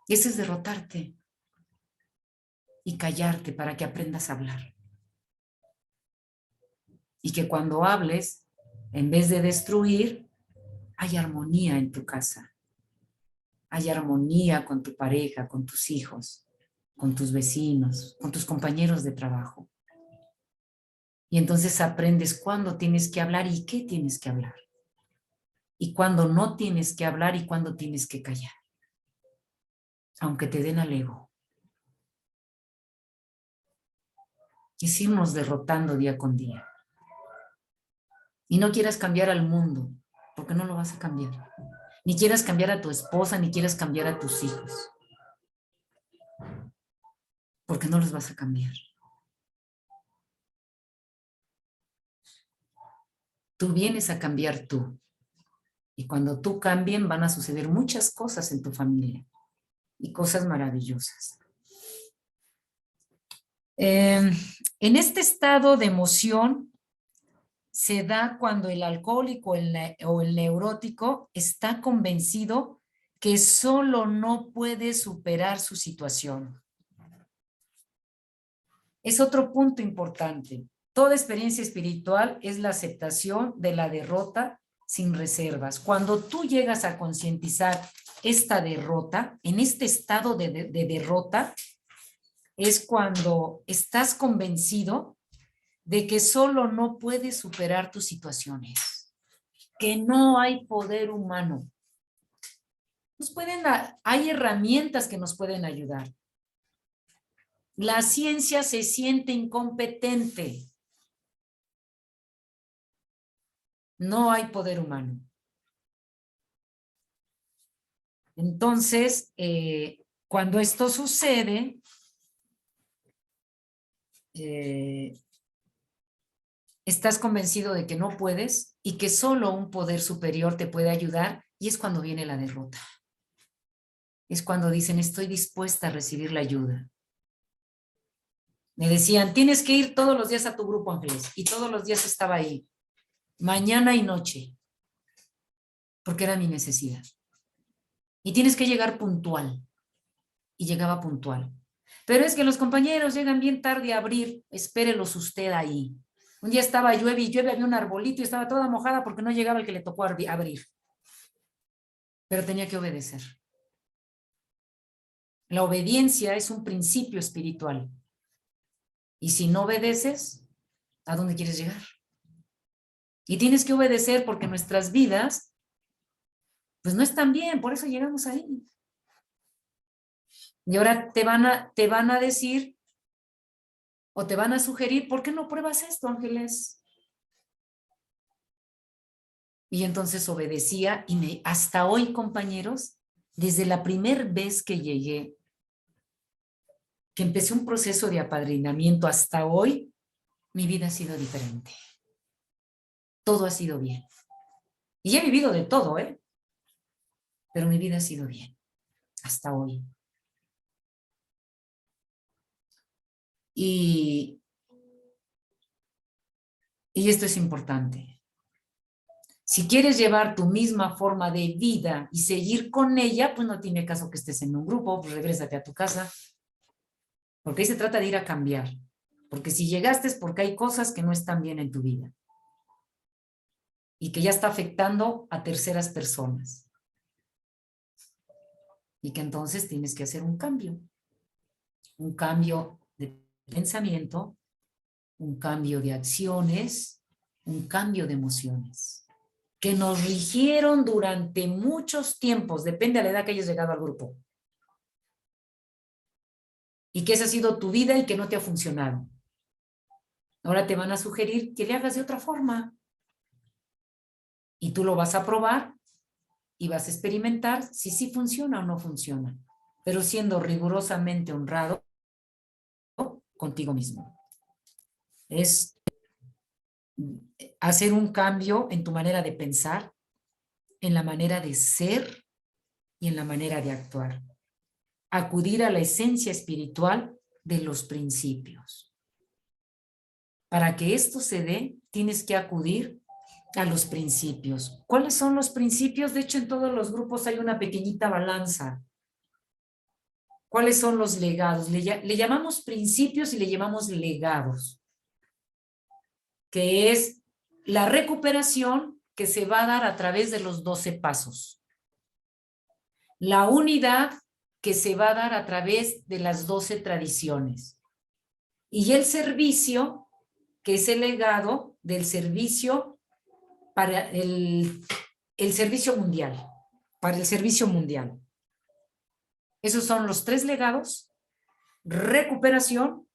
A: Y eso es derrotarte y callarte para que aprendas a hablar. Y que cuando hables, en vez de destruir, hay armonía en tu casa. hay armonía con tu pareja, con tus hijos, con tus vecinos, con tus compañeros de trabajo. Y entonces aprendes cuándo tienes que hablar y qué tienes que hablar. Y cuándo no tienes que hablar y cuándo tienes que callar. Aunque te den al ego. Es irnos derrotando día con día. Y no quieras cambiar al mundo, porque no lo vas a cambiar. Ni quieras cambiar a tu esposa, ni quieras cambiar a tus hijos. Porque no los vas a cambiar. Tú vienes a cambiar tú. Y cuando tú cambien van a suceder muchas cosas en tu familia. Y cosas maravillosas. En este estado de emoción se da cuando el alcohólico o el neurótico está convencido que solo no puede superar su situación. Es otro punto importante. Toda experiencia espiritual es la aceptación de la derrota sin reservas. Cuando tú llegas a concientizar esta derrota, en este estado de derrota, es cuando estás convencido de que solo no puedes superar tus situaciones, que no hay poder humano. Hay herramientas que nos pueden ayudar. La ciencia se siente incompetente. No hay poder humano. Entonces, cuando esto sucede, estás convencido de que no puedes y que solo un poder superior te puede ayudar, y es cuando viene la derrota. Es cuando dicen, estoy dispuesta a recibir la ayuda. Me decían, tienes que ir todos los días a tu grupo, Ángeles, y todos los días estaba ahí, mañana y noche, porque era mi necesidad. Y tienes que llegar puntual. Y llegaba puntual. Pero es que los compañeros llegan bien tarde a abrir, espérelos usted ahí. Un día estaba llueve y llueve, había un arbolito y estaba toda mojada porque no llegaba el que le tocó abrir. Pero tenía que obedecer. La obediencia es un principio espiritual. Y si no obedeces, ¿a dónde quieres llegar? Y tienes que obedecer porque nuestras vidas, pues no están bien, por eso llegamos ahí. Y ahora te van a decir o te van a sugerir, ¿por qué no pruebas esto, Ángeles? Y entonces obedecía y hasta hoy, compañeros, desde la primera vez que llegué, que empecé un proceso de apadrinamiento hasta hoy, mi vida ha sido diferente. Todo ha sido bien. Y he vivido de todo, pero mi vida ha sido bien, hasta hoy. Y esto es importante. Si quieres llevar tu misma forma de vida y seguir con ella, pues no tiene caso que estés en un grupo, pues regrésate a tu casa. Porque ahí se trata de ir a cambiar. Porque si llegaste es porque hay cosas que no están bien en tu vida. Y que ya está afectando a terceras personas. Y que entonces tienes que hacer un cambio. Un cambio de pensamiento, un cambio de acciones, un cambio de emociones. Que nos rigieron durante muchos tiempos, depende de la edad que hayas llegado al grupo. Y que esa ha sido tu vida y que no te ha funcionado. Ahora te van a sugerir que le hagas de otra forma. Y tú lo vas a probar y vas a experimentar si sí funciona o no funciona. Pero siendo rigurosamente honrado contigo mismo. Es hacer un cambio en tu manera de pensar, en la manera de ser y en la manera de actuar. Acudir a la esencia espiritual de los principios. Para que esto se dé, tienes que acudir a los principios. ¿Cuáles son los principios? De hecho, en todos los grupos hay una pequeñita balanza. ¿Cuáles son los legados? Le llamamos principios y le llamamos legados, que es la recuperación que se va a dar a través de los 12 pasos. la unidad que se va a dar a través de las 12 tradiciones. Y el servicio, que es el legado del servicio para el servicio mundial, para el servicio mundial. Esos son los 3 legados: recuperación,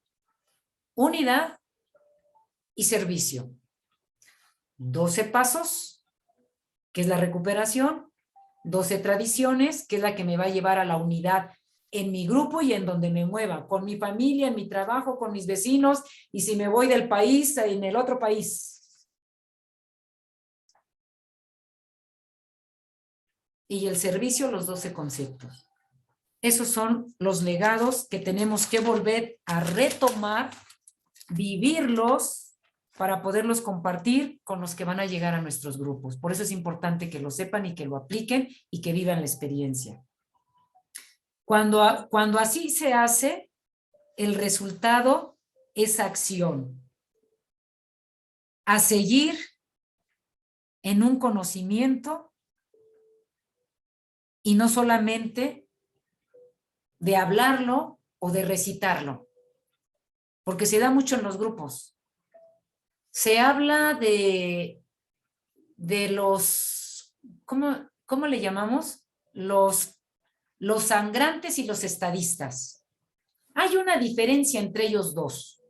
A: unidad y servicio. 12 pasos, que es la recuperación, 12 tradiciones, que es la que me va a llevar a la unidad en mi grupo y en donde me mueva, con mi familia, en mi trabajo, con mis vecinos, y si me voy del país, en el otro país. Y el servicio, los 12 conceptos. Esos son los legados que tenemos que volver a retomar, vivirlos, para poderlos compartir con los que van a llegar a nuestros grupos. Por eso es importante que lo sepan y que lo apliquen y que vivan la experiencia. Cuando así se hace, el resultado es acción. A seguir en un conocimiento y no solamente de hablarlo o de recitarlo, porque se da mucho en los grupos. Se habla de los, ¿cómo le llamamos? Los sangrantes y los estadistas. Hay una diferencia entre ellos dos.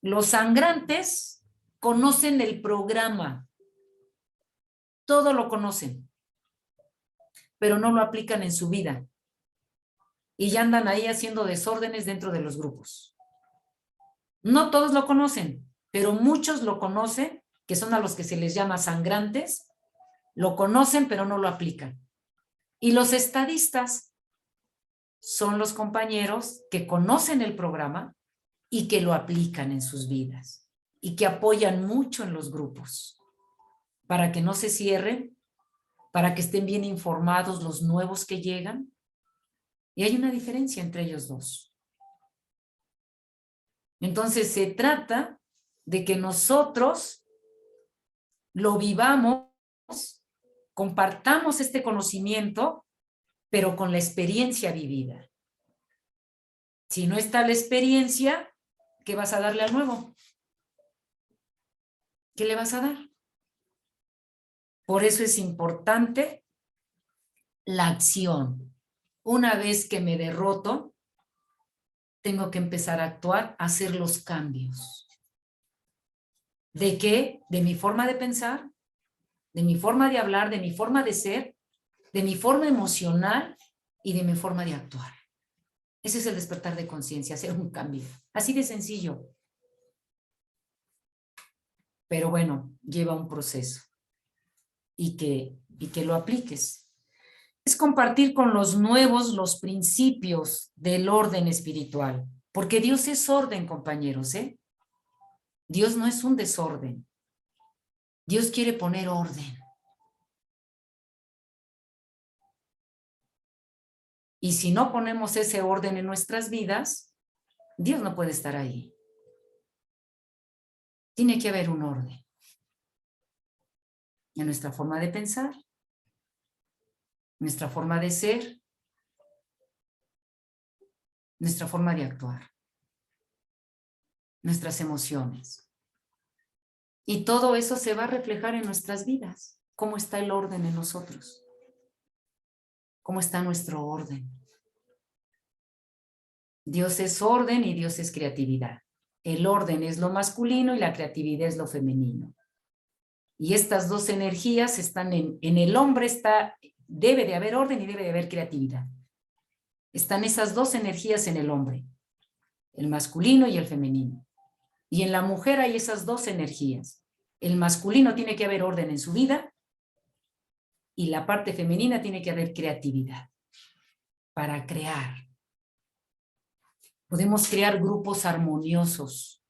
A: Los sangrantes conocen el programa, todo lo conocen, pero no lo aplican en su vida. Y ya andan ahí haciendo desórdenes dentro de los grupos. No todos lo conocen, pero muchos lo conocen, que son a los que se les llama sangrantes, lo conocen pero no lo aplican. Y los estadistas son los compañeros que conocen el programa y que lo aplican en sus vidas y que apoyan mucho en los grupos para que no se cierren, para que estén bien informados los nuevos que llegan. Y hay una diferencia entre ellos dos. Entonces se trata de que nosotros lo vivamos, compartamos este conocimiento, pero con la experiencia vivida. Si no está la experiencia, ¿qué vas a darle al nuevo? ¿Qué le vas a dar? Por eso es importante la acción. Una vez que me derroto, tengo que empezar a actuar, a hacer los cambios. ¿De qué? De mi forma de pensar, de mi forma de hablar, de mi forma de ser, de mi forma emocional y de mi forma de actuar. Ese es el despertar de conciencia, hacer un cambio. Así de sencillo. Pero bueno, lleva un proceso y que lo apliques. Es compartir con los nuevos los principios del orden espiritual, porque Dios es orden, compañeros, ¿eh? Dios no es un desorden. Dios quiere poner orden. Y si no ponemos ese orden en nuestras vidas, Dios no puede estar ahí. Tiene que haber un orden en nuestra forma de pensar, nuestra forma de ser, nuestra forma de actuar, nuestras emociones. Y todo eso se va a reflejar en nuestras vidas. ¿Cómo está el orden en nosotros? ¿Cómo está nuestro orden? Dios es orden y Dios es creatividad. El orden es lo masculino y la creatividad es lo femenino. Y estas dos energías están en el hombre, debe de haber orden y debe de haber creatividad. Están esas dos energías en el hombre, el masculino y el femenino. Y en la mujer hay esas dos energías. El masculino tiene que haber orden en su vida y la parte femenina tiene que haber creatividad para crear. Podemos crear grupos armoniosos.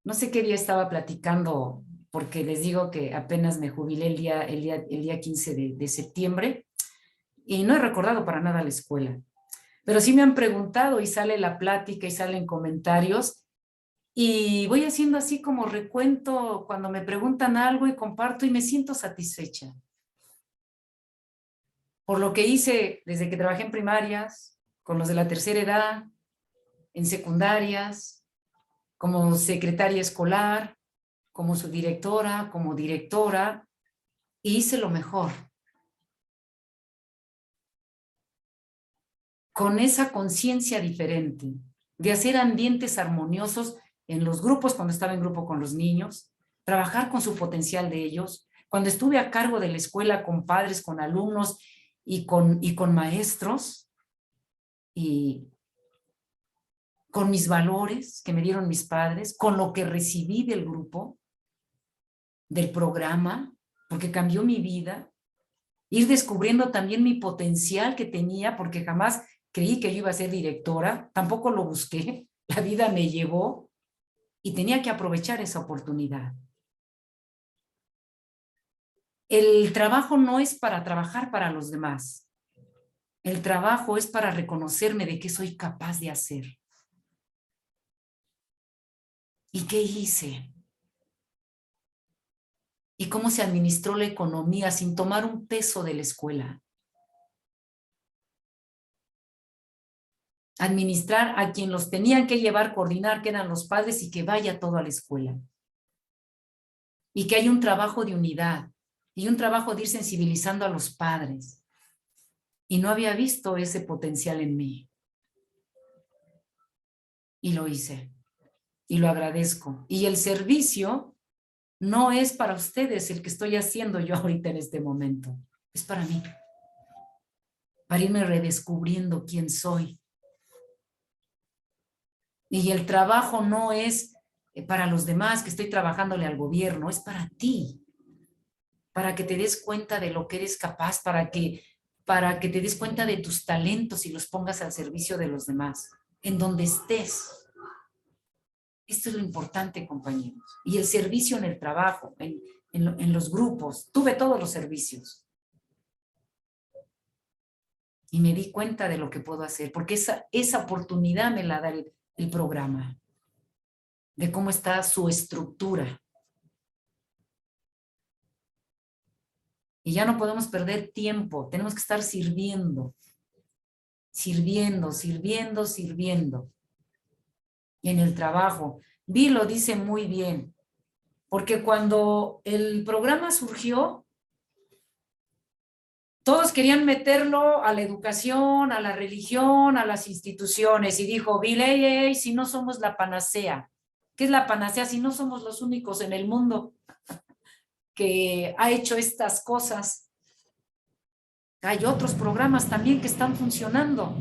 A: No sé qué día estaba platicando, porque les digo que apenas me jubilé el día 15 de septiembre y no he recordado para nada la escuela. Pero sí me han preguntado y sale la plática y salen comentarios Y voy haciendo así como recuento cuando me preguntan algo y comparto y me siento satisfecha. Por lo que hice desde que trabajé en primarias, con los de la tercera edad, en secundarias, como secretaria escolar, como subdirectora, como directora, y hice lo mejor. Con esa conciencia diferente, de hacer ambientes armoniosos en los grupos, cuando estaba en grupo con los niños, trabajar con su potencial de ellos. Cuando estuve a cargo de la escuela con padres, con alumnos y con maestros, y con mis valores que me dieron mis padres, con lo que recibí del grupo, del programa, porque cambió mi vida, ir descubriendo también mi potencial que tenía, porque jamás creí que yo iba a ser directora, tampoco lo busqué, la vida me llevó y tenía que aprovechar esa oportunidad. El trabajo no es para trabajar para los demás. El trabajo es para reconocerme de qué soy capaz de hacer. ¿Y qué hice? ¿Y cómo se administró la economía sin tomar un peso de la escuela? Administrar a quien los tenían que llevar, coordinar, que eran los padres, y que vaya todo a la escuela. Y que hay un trabajo de unidad y un trabajo de ir sensibilizando a los padres. Y no había visto ese potencial en mí. Y lo hice. Y lo agradezco. Y el servicio no es para ustedes el que estoy haciendo yo ahorita en este momento. Es para mí. Para irme redescubriendo quién soy. Y el trabajo no es para los demás, que estoy trabajándole al gobierno, es para ti. Para que te des cuenta de lo que eres capaz, para que te des cuenta de tus talentos y los pongas al servicio de los demás, en donde estés. Esto es lo importante, compañeros. Y el servicio en el trabajo, en los grupos. Tuve todos los servicios. Y me di cuenta de lo que puedo hacer, porque esa oportunidad me la da el programa, de cómo está su estructura. Y ya no podemos perder tiempo, tenemos que estar sirviendo. Sirviendo, sirviendo, sirviendo. Y en el trabajo, Vi lo dice muy bien, porque cuando el programa surgió, todos querían meterlo a la educación, a la religión, a las instituciones, y dijo Bill, hey, si no somos la panacea. ¿Qué es la panacea? Si no somos los únicos en el mundo que ha hecho estas cosas. Hay otros programas también que están funcionando.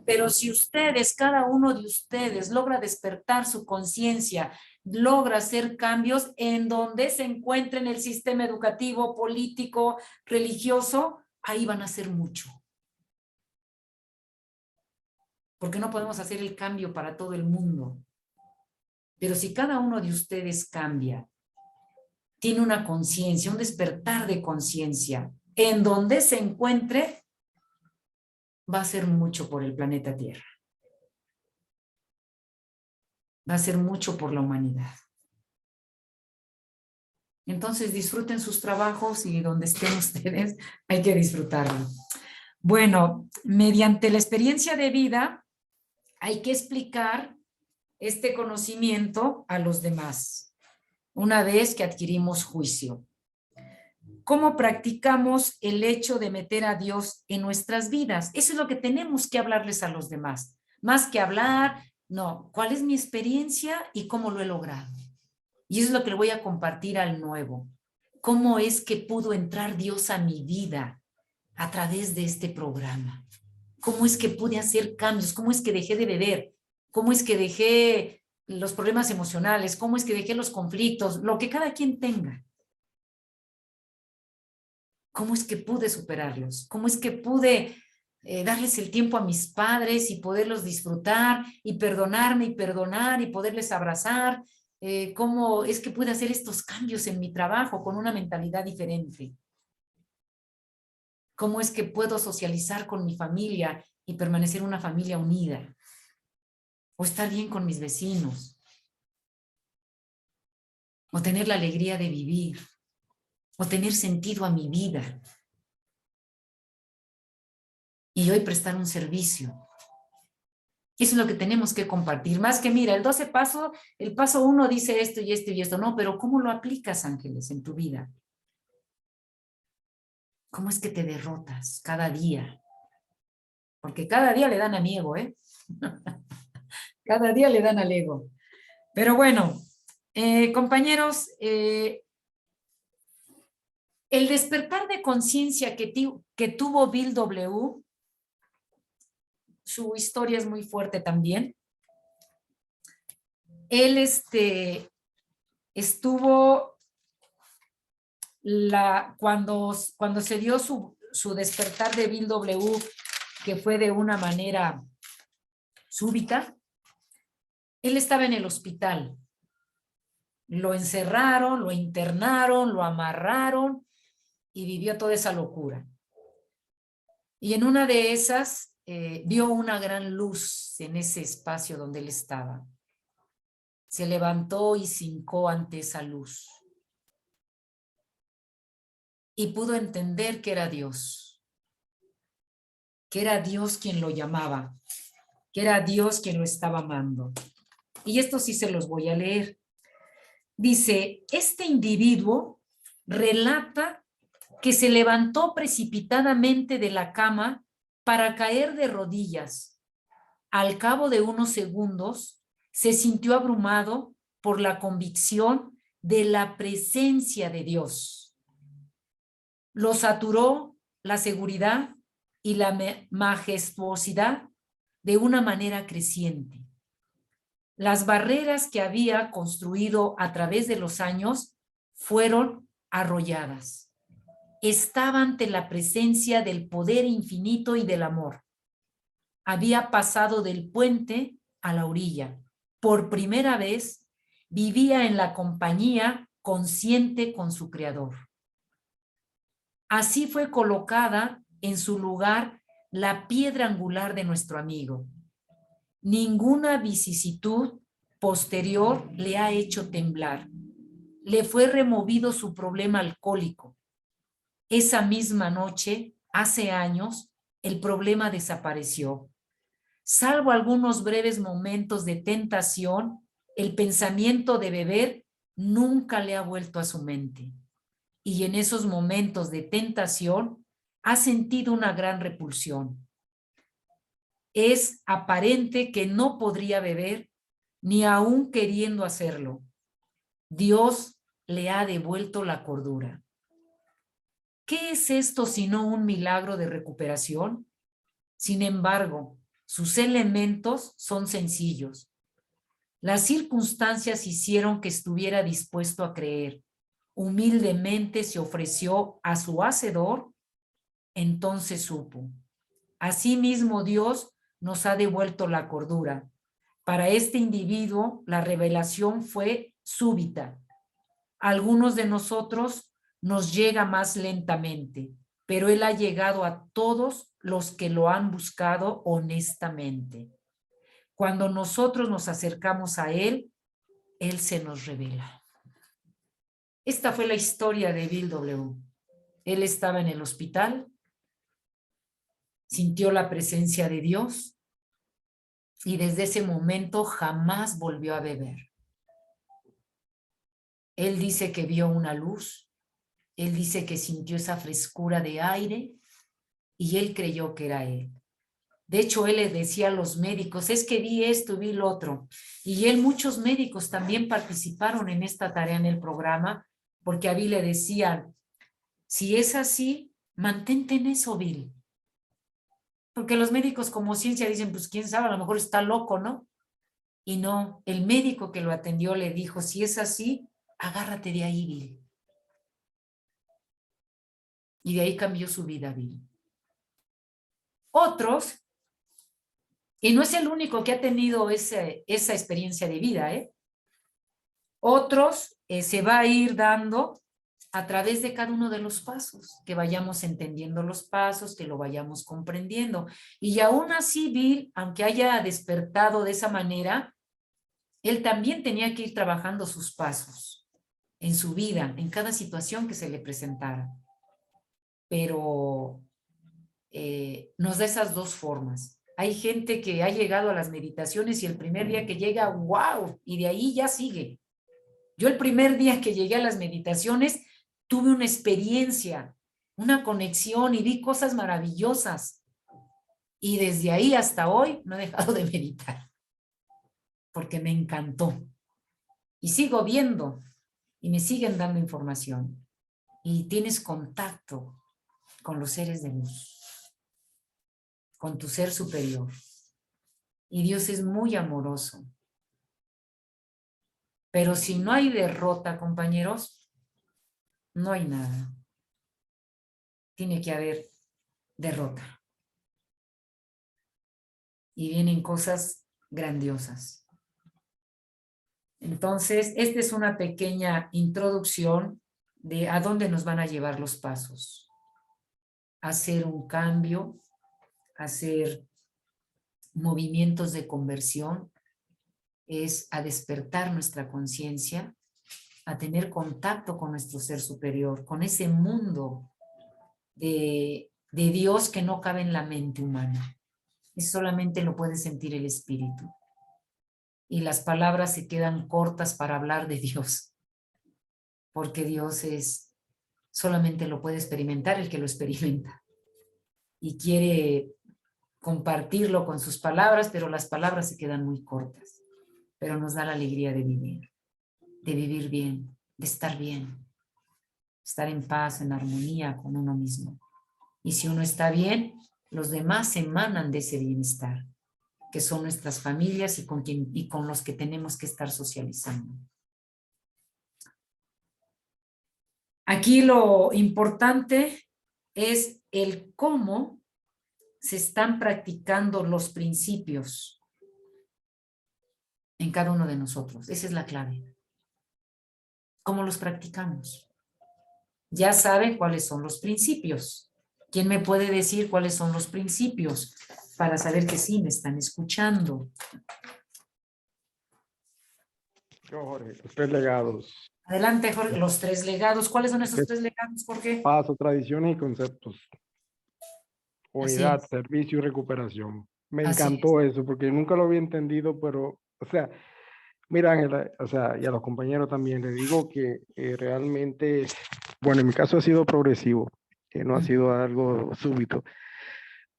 A: Pero si ustedes, cada uno de ustedes, logra despertar su conciencia, logra hacer cambios en donde se encuentre en el sistema educativo, político, religioso, ahí van a hacer mucho. Porque no podemos hacer el cambio para todo el mundo. Pero si cada uno de ustedes cambia, tiene una conciencia, un despertar de conciencia, en donde se encuentre, va a hacer mucho por el planeta Tierra. Va a hacer mucho por la humanidad. Entonces disfruten sus trabajos y donde estén ustedes hay que disfrutarlo. Bueno, mediante la experiencia de vida hay que explicar este conocimiento a los demás, una vez que adquirimos juicio. ¿Cómo practicamos el hecho de meter a Dios en nuestras vidas? Eso es lo que tenemos que hablarles a los demás. Más que hablar, no, ¿cuál es mi experiencia y cómo lo he logrado? Y eso es lo que le voy a compartir al nuevo. ¿Cómo es que pudo entrar Dios a mi vida a través de este programa? ¿Cómo es que pude hacer cambios? ¿Cómo es que dejé de beber? ¿Cómo es que dejé los problemas emocionales? ¿Cómo es que dejé los conflictos? Lo que cada quien tenga. ¿Cómo es que pude superarlos? ¿Cómo es que pude darles el tiempo a mis padres y poderlos disfrutar y perdonarme y perdonar y poderles abrazar? ¿Cómo es que pude hacer estos cambios en mi trabajo con una mentalidad diferente? ¿Cómo es que puedo socializar con mi familia y permanecer una familia unida? O estar bien con mis vecinos. o tener la alegría de vivir, o tener sentido a mi vida. Y hoy prestar un servicio. Eso es lo que tenemos que compartir. Más que, mira, el 12 paso, el paso 1 dice esto y esto y esto. No, pero ¿cómo lo aplicas, Ángeles, en tu vida? ¿Cómo es que te derrotas cada día? Porque cada día le dan a mi ego, ¿eh? Cada día le dan al ego. Pero bueno, compañeros, el despertar de conciencia que tuvo Bill W., su historia es muy fuerte también. Él estuvo, cuando se dio su despertar de Bill W., que fue de una manera súbita, él estaba en el hospital. Lo encerraron, lo internaron, lo amarraron y vivió toda esa locura. Y en una de esas vio una gran luz en ese espacio donde él estaba. Se levantó y se hincó ante esa luz. Y pudo entender que era Dios. Que era Dios quien lo llamaba. Que era Dios quien lo estaba amando. Y esto sí se los voy a leer. Dice, este individuo relata que se levantó precipitadamente de la cama para caer de rodillas. Al cabo de unos segundos, se sintió abrumado por la convicción de la presencia de Dios. Lo saturó la seguridad y la majestuosidad de una manera creciente. Las barreras que había construido a través de los años fueron arrolladas. Estaba ante la presencia del poder infinito y del amor. Había pasado del puente a la orilla. Por primera vez vivía en la compañía consciente con su Creador. Así fue colocada en su lugar la piedra angular de nuestro amigo. Ninguna vicisitud posterior le ha hecho temblar. Le fue removido su problema alcohólico. Esa misma noche, hace años, el problema desapareció. Salvo algunos breves momentos de tentación, el pensamiento de beber nunca le ha vuelto a su mente. Y en esos momentos de tentación ha sentido una gran repulsión. Es aparente que no podría beber, ni aún queriendo hacerlo. Dios le ha devuelto la cordura. ¿Qué es esto sino un milagro de recuperación? Sin embargo, sus elementos son sencillos. Las circunstancias hicieron que estuviera dispuesto a creer. Humildemente se ofreció a su hacedor, entonces supo. Asimismo, Dios nos ha devuelto la cordura. Para este individuo, la revelación fue súbita. A algunos de nosotros nos llega más lentamente, pero Él ha llegado a todos los que lo han buscado honestamente. Cuando nosotros nos acercamos a Él, Él se nos revela. Esta fue la historia de Bill W. Él estaba en el hospital, sintió la presencia de Dios y desde ese momento jamás volvió a beber. Él dice que vio una luz, él dice que sintió esa frescura de aire y él creyó que era él. De hecho, él le decía a los médicos, es que vi esto, vi lo otro. Y muchos médicos también participaron en esta tarea en el programa, porque a Bill le decían, si es así, mantente en eso, Bill. Porque los médicos como ciencia dicen, pues quién sabe, a lo mejor está loco, ¿no? Y no, el médico que lo atendió le dijo, si es así, agárrate de ahí, Bill. Y de ahí cambió su vida, Bill. Otros, y no es el único que ha tenido esa experiencia de vida, ¿eh? Otros se va a ir dando a través de cada uno de los pasos, que vayamos entendiendo los pasos, que lo vayamos comprendiendo. Y aún así, Bill, aunque haya despertado de esa manera, él también tenía que ir trabajando sus pasos. en su vida, en cada situación que se le presentara. Pero nos da esas dos formas. Hay gente que ha llegado a las meditaciones y el primer día que llega, wow, y de ahí ya sigue. Yo el primer día que llegué a las meditaciones tuve una experiencia, una conexión y vi cosas maravillosas. Y desde ahí hasta hoy no he dejado de meditar, porque me encantó. Y sigo viendo y me siguen dando información. Y tienes contacto con los seres de luz, con tu ser superior. Y Dios es muy amoroso. Pero si no hay derrota, compañeros, no hay nada. Tiene que haber derrota. Y vienen cosas grandiosas. Entonces, esta es una pequeña introducción de a dónde nos van a llevar los pasos. Hacer un cambio, hacer movimientos de conversión, es a despertar nuestra conciencia, a tener contacto con nuestro ser superior, con ese mundo de Dios que no cabe en la mente humana. Eso solamente lo puede sentir el espíritu. Y las palabras se quedan cortas para hablar de Dios, porque Dios es, solamente lo puede experimentar el que lo experimenta. Y quiere compartirlo con sus palabras, pero las palabras se quedan muy cortas. Pero nos da la alegría de vivir bien, de estar en paz, en armonía con uno mismo. Y si uno está bien, los demás emanan de ese bienestar, que son nuestras familias y con los que tenemos que estar socializando. Aquí lo importante es el cómo se están practicando los principios en cada uno de nosotros. Esa es la clave. ¿Cómo los practicamos? Ya saben cuáles son los principios. ¿Quién me puede decir cuáles son los principios para saber que sí me están escuchando?
B: Yo, Jorge, los 3 legados.
A: Adelante, Jorge. Los 3 legados. ¿Cuáles son esos
B: Es
A: 3 legados, Jorge?
B: paso, tradiciones y conceptos.
A: Así
B: Unidad,
A: es.
B: servicio y recuperación. Me
A: Así es.
B: encantó eso porque nunca lo había entendido, pero, o sea, mira, Ángela, o sea, y a los compañeros también les digo que realmente, bueno, en mi caso ha sido progresivo, que no ha sido algo súbito,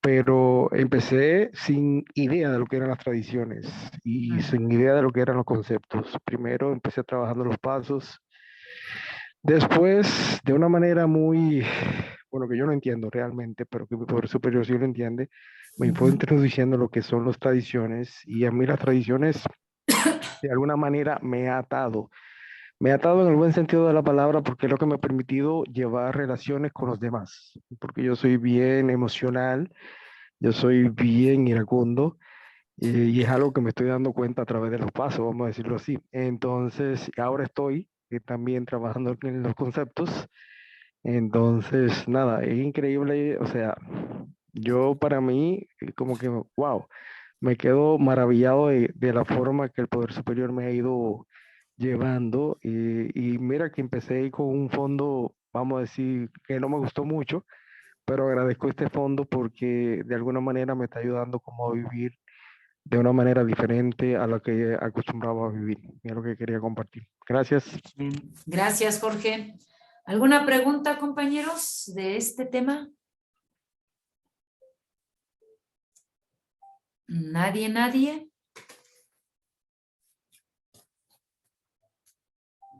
B: pero empecé sin idea de lo que eran las tradiciones y sin idea de lo que eran los conceptos. Primero empecé trabajando los pasos, después de una manera muy, bueno, que yo no entiendo realmente, pero que mi poder superior sí lo entiende, me fue introduciendo lo que son las tradiciones y a mí las tradiciones de alguna manera me ha atado en el buen sentido de la palabra porque es lo que me ha permitido llevar relaciones con los demás, porque yo soy bien emocional, yo soy bien iracundo y es algo que me estoy dando cuenta a través de los pasos, vamos a decirlo así. Entonces, ahora estoy también trabajando en los conceptos. Entonces, nada, es increíble, o sea, yo para mí, como que, wow, me quedo maravillado de la forma que el Poder Superior me ha ido llevando y mira que empecé con un fondo, vamos a decir, que no me gustó mucho, pero agradezco este fondo porque de alguna manera me está ayudando como a vivir de una manera diferente a la que acostumbraba a vivir. Es lo que quería compartir. Gracias.
A: Bien. Gracias, Jorge. ¿Alguna pregunta, compañeros, de este tema? ¿Nadie, nadie?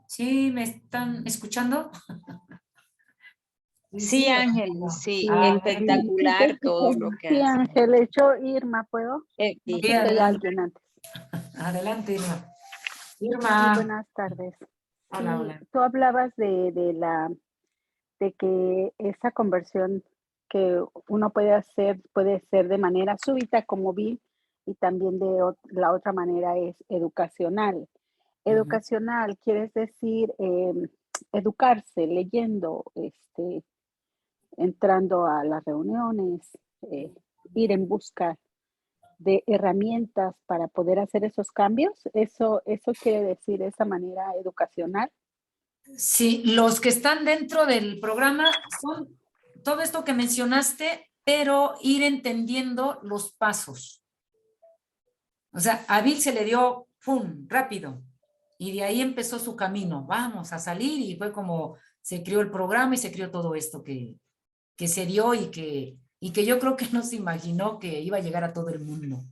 A: ¿Sí me están escuchando?
C: Sí, Ángel, sí, espectacular todo lo que
D: Sí,
C: hace.
D: Ángel, hecho Irma, ¿puedo?
C: Sí.
D: No sé si hay alguien antes.
A: Adelante, Irma.
D: Sí,
A: Irma.
D: buenas tardes.
A: Hola,
D: Sí,
A: hola.
D: tú hablabas de que esa conversión que uno puede ser de manera súbita, como vi, y también la otra manera es educacional. Educacional, quieres decir educarse, leyendo, entrando a las reuniones, ir en busca de herramientas para poder hacer esos cambios. Eso quiere decir esa manera educacional.
A: Sí, los que están dentro del programa son todo esto que mencionaste, pero ir entendiendo los pasos. O sea, a Bill se le dio, ¡pum!, rápido. Y de ahí empezó su camino. Vamos a salir y fue como se creó el programa y se creó todo esto que se dio y que yo creo que no se imaginó que iba a llegar a todo el mundo.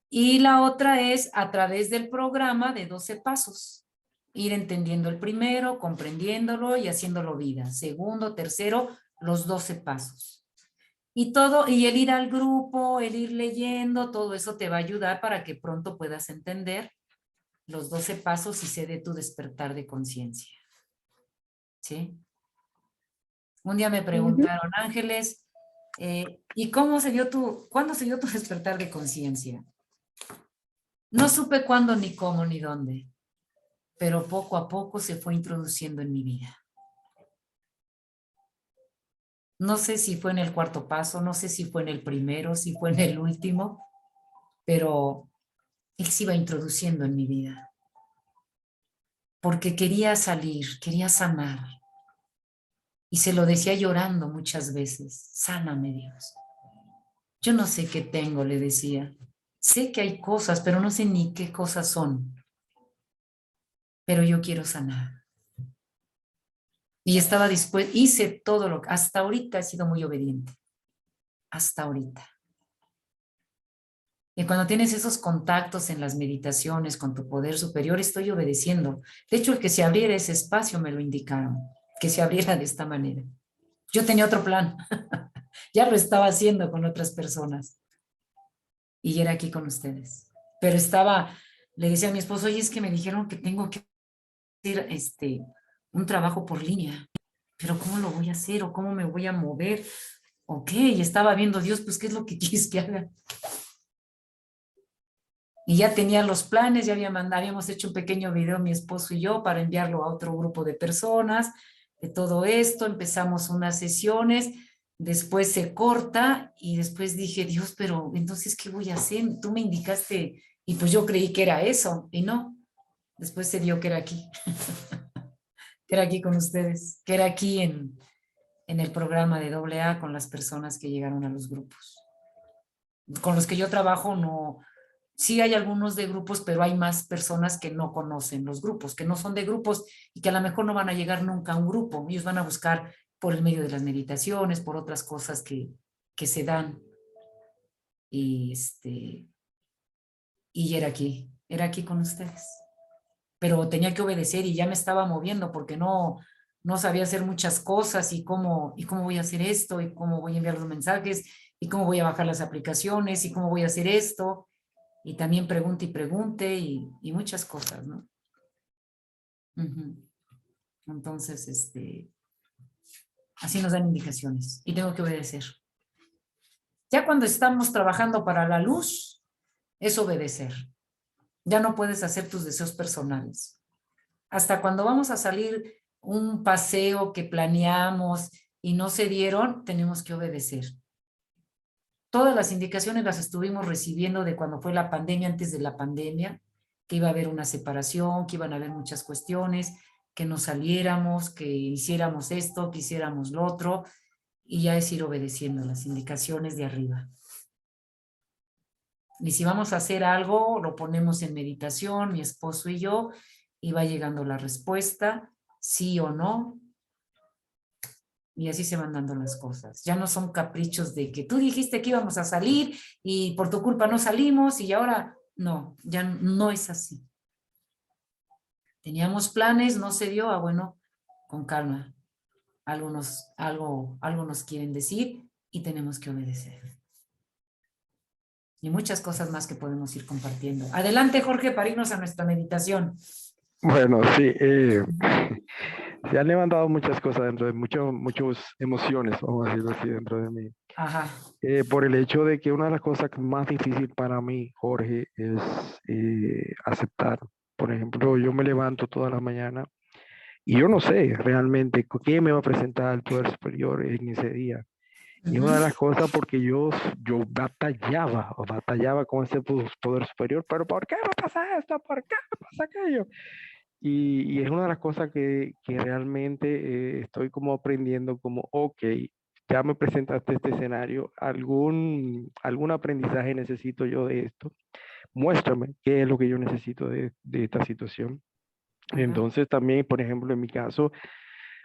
A: Y la otra es a través del programa de 12 pasos. Ir entendiendo el primero, comprendiéndolo y haciéndolo vida. Segundo, tercero, los 12 pasos. Y todo, y el ir al grupo, el ir leyendo, todo eso te va a ayudar para que pronto puedas entender los 12 pasos y se dé tu despertar de conciencia. ¿Sí? Un día me preguntaron, Ángeles, ¿y cuándo se dio tu despertar de conciencia? No supe cuándo, ni cómo, ni dónde, pero poco a poco se fue introduciendo en mi vida. No sé si fue en el cuarto paso, no sé si fue en el primero, si fue en el último, pero él se iba introduciendo en mi vida. Porque quería salir, quería sanar. Y se lo decía llorando muchas veces, sáname Dios. Yo no sé qué tengo, le decía. Sé que hay cosas, pero no sé ni qué cosas son. Pero yo quiero sanar. Y estaba dispuesto, hice todo lo que, hasta ahorita he sido muy obediente. Hasta ahorita. Y cuando tienes esos contactos en las meditaciones con tu poder superior, estoy obedeciendo. De hecho, el que se abriera ese espacio me lo indicaron, que se abriera de esta manera. Yo tenía otro plan. Ya lo estaba haciendo con otras personas. Y era aquí con ustedes. Pero le decía a mi esposo, oye, es que me dijeron que tengo que hacer un trabajo por línea. Pero ¿cómo lo voy a hacer? ¿O cómo me voy a mover? Ok, y estaba viendo, Dios, pues, ¿qué es lo que quieres que haga? Y ya tenía los planes, ya habíamos hecho un pequeño video mi esposo y yo para enviarlo a otro grupo de personas de todo esto, empezamos unas sesiones, después se corta y después dije, Dios, pero entonces, ¿qué voy a hacer? Tú me indicaste y pues yo creí que era eso y no, después se dio que era aquí, que era aquí con ustedes, que era aquí en el programa de AA con las personas que llegaron a los grupos. Con los que yo trabajo no. Sí hay algunos de grupos, pero hay más personas que no conocen los grupos, que no son de grupos y que a lo mejor no van a llegar nunca a un grupo. Ellos van a buscar por el medio de las meditaciones, por otras cosas que se dan. Y era aquí con ustedes. Pero tenía que obedecer y ya me estaba moviendo porque no sabía hacer muchas cosas y cómo voy a hacer esto y cómo voy a enviar los mensajes y cómo voy a bajar las aplicaciones y cómo voy a hacer esto. Y también pregunte y muchas cosas, ¿no? Entonces, así nos dan indicaciones y tengo que obedecer. Ya cuando estamos trabajando para la luz, es obedecer. Ya no puedes hacer tus deseos personales. Hasta cuando vamos a salir un paseo que planeamos y no se dieron, tenemos que obedecer. Todas las indicaciones las estuvimos recibiendo de cuando fue la pandemia, antes de la pandemia, que iba a haber una separación, que iban a haber muchas cuestiones, que nos saliéramos, que hiciéramos esto, que hiciéramos lo otro, y ya es ir obedeciendo las indicaciones de arriba. Y si vamos a hacer algo, lo ponemos en meditación, mi esposo y yo, y va llegando la respuesta, sí o no, y así se van dando las cosas. Ya no son caprichos de que tú dijiste que íbamos a salir y por tu culpa no salimos y ahora no, ya no es así. Teníamos planes, no se dio, bueno, con calma. Algo nos quieren decir y tenemos que obedecer. Y muchas cosas más que podemos ir compartiendo. Adelante, Jorge, para irnos a nuestra meditación.
B: Bueno, sí, se han levantado muchas cosas dentro de muchas emociones, vamos a decirlo así, dentro de mí.
A: Ajá.
B: Por el hecho de que una de las cosas más difíciles para mí, Jorge, es aceptar. Por ejemplo, yo me levanto toda la mañana y yo no sé realmente qué me va a presentar el poder superior en ese día. Y una de las cosas porque yo batallaba con ese poder superior, pero ¿por qué me pasa esto? ¿Por qué me pasa aquello? Y es una de las cosas que realmente estoy como aprendiendo, como, ok, ya me presentaste este escenario, algún aprendizaje necesito yo de esto, muéstrame qué es lo que yo necesito de esta situación.
A: Ajá.
B: Entonces también, por ejemplo, en mi caso,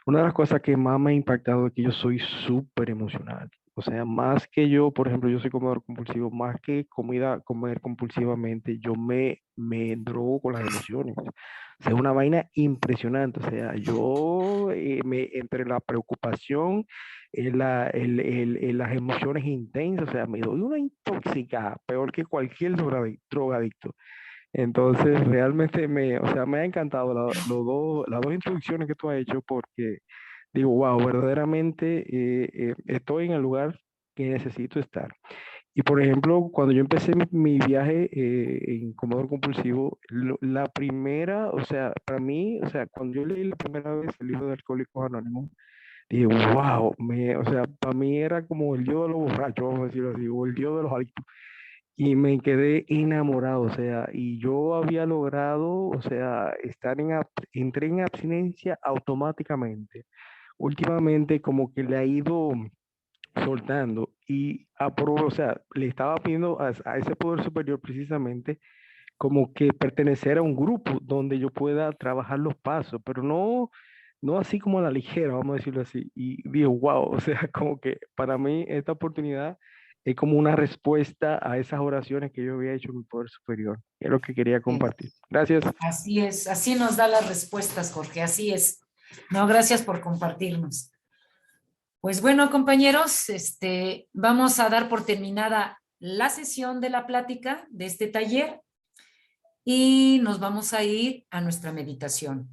B: una de las cosas que más me ha impactado es que yo soy súper emocional. O sea, más que yo, por ejemplo, yo soy comedor compulsivo, más que comer compulsivamente, yo me drogo con las emociones. O sea, es una vaina impresionante. O sea, yo entre la preocupación, las emociones intensas, o sea, me doy una intoxicada, peor que cualquier drogadicto. Entonces, realmente o sea, me ha encantado las dos introducciones que tú has hecho porque digo, wow, verdaderamente estoy en el lugar que necesito estar. Y por ejemplo, cuando yo empecé mi viaje en comedor compulsivo, la primera, o sea, para mí, o sea, cuando yo leí la primera vez el libro de Alcohólicos Anónimos, dije, wow, o sea, para mí era como el yo de los borrachos, vamos a decirlo así, o el yo de los adictos. Y me quedé enamorado, o sea, y yo había logrado, o sea, entré en abstinencia automáticamente. Últimamente como que le ha ido soltando y o sea, le estaba pidiendo a ese poder superior precisamente como que pertenecer a un grupo donde yo pueda trabajar los pasos, pero no así como a la ligera, vamos a decirlo así. Y digo, wow, o sea, como que para mí esta oportunidad es como una respuesta a esas oraciones que yo había hecho en mi poder superior. Es lo que quería compartir. Gracias.
A: Así es, así nos da las respuestas, Jorge, así es. No, gracias por compartirnos. Pues bueno, compañeros, vamos a dar por terminada la sesión de la plática de este taller y nos vamos a ir a nuestra meditación.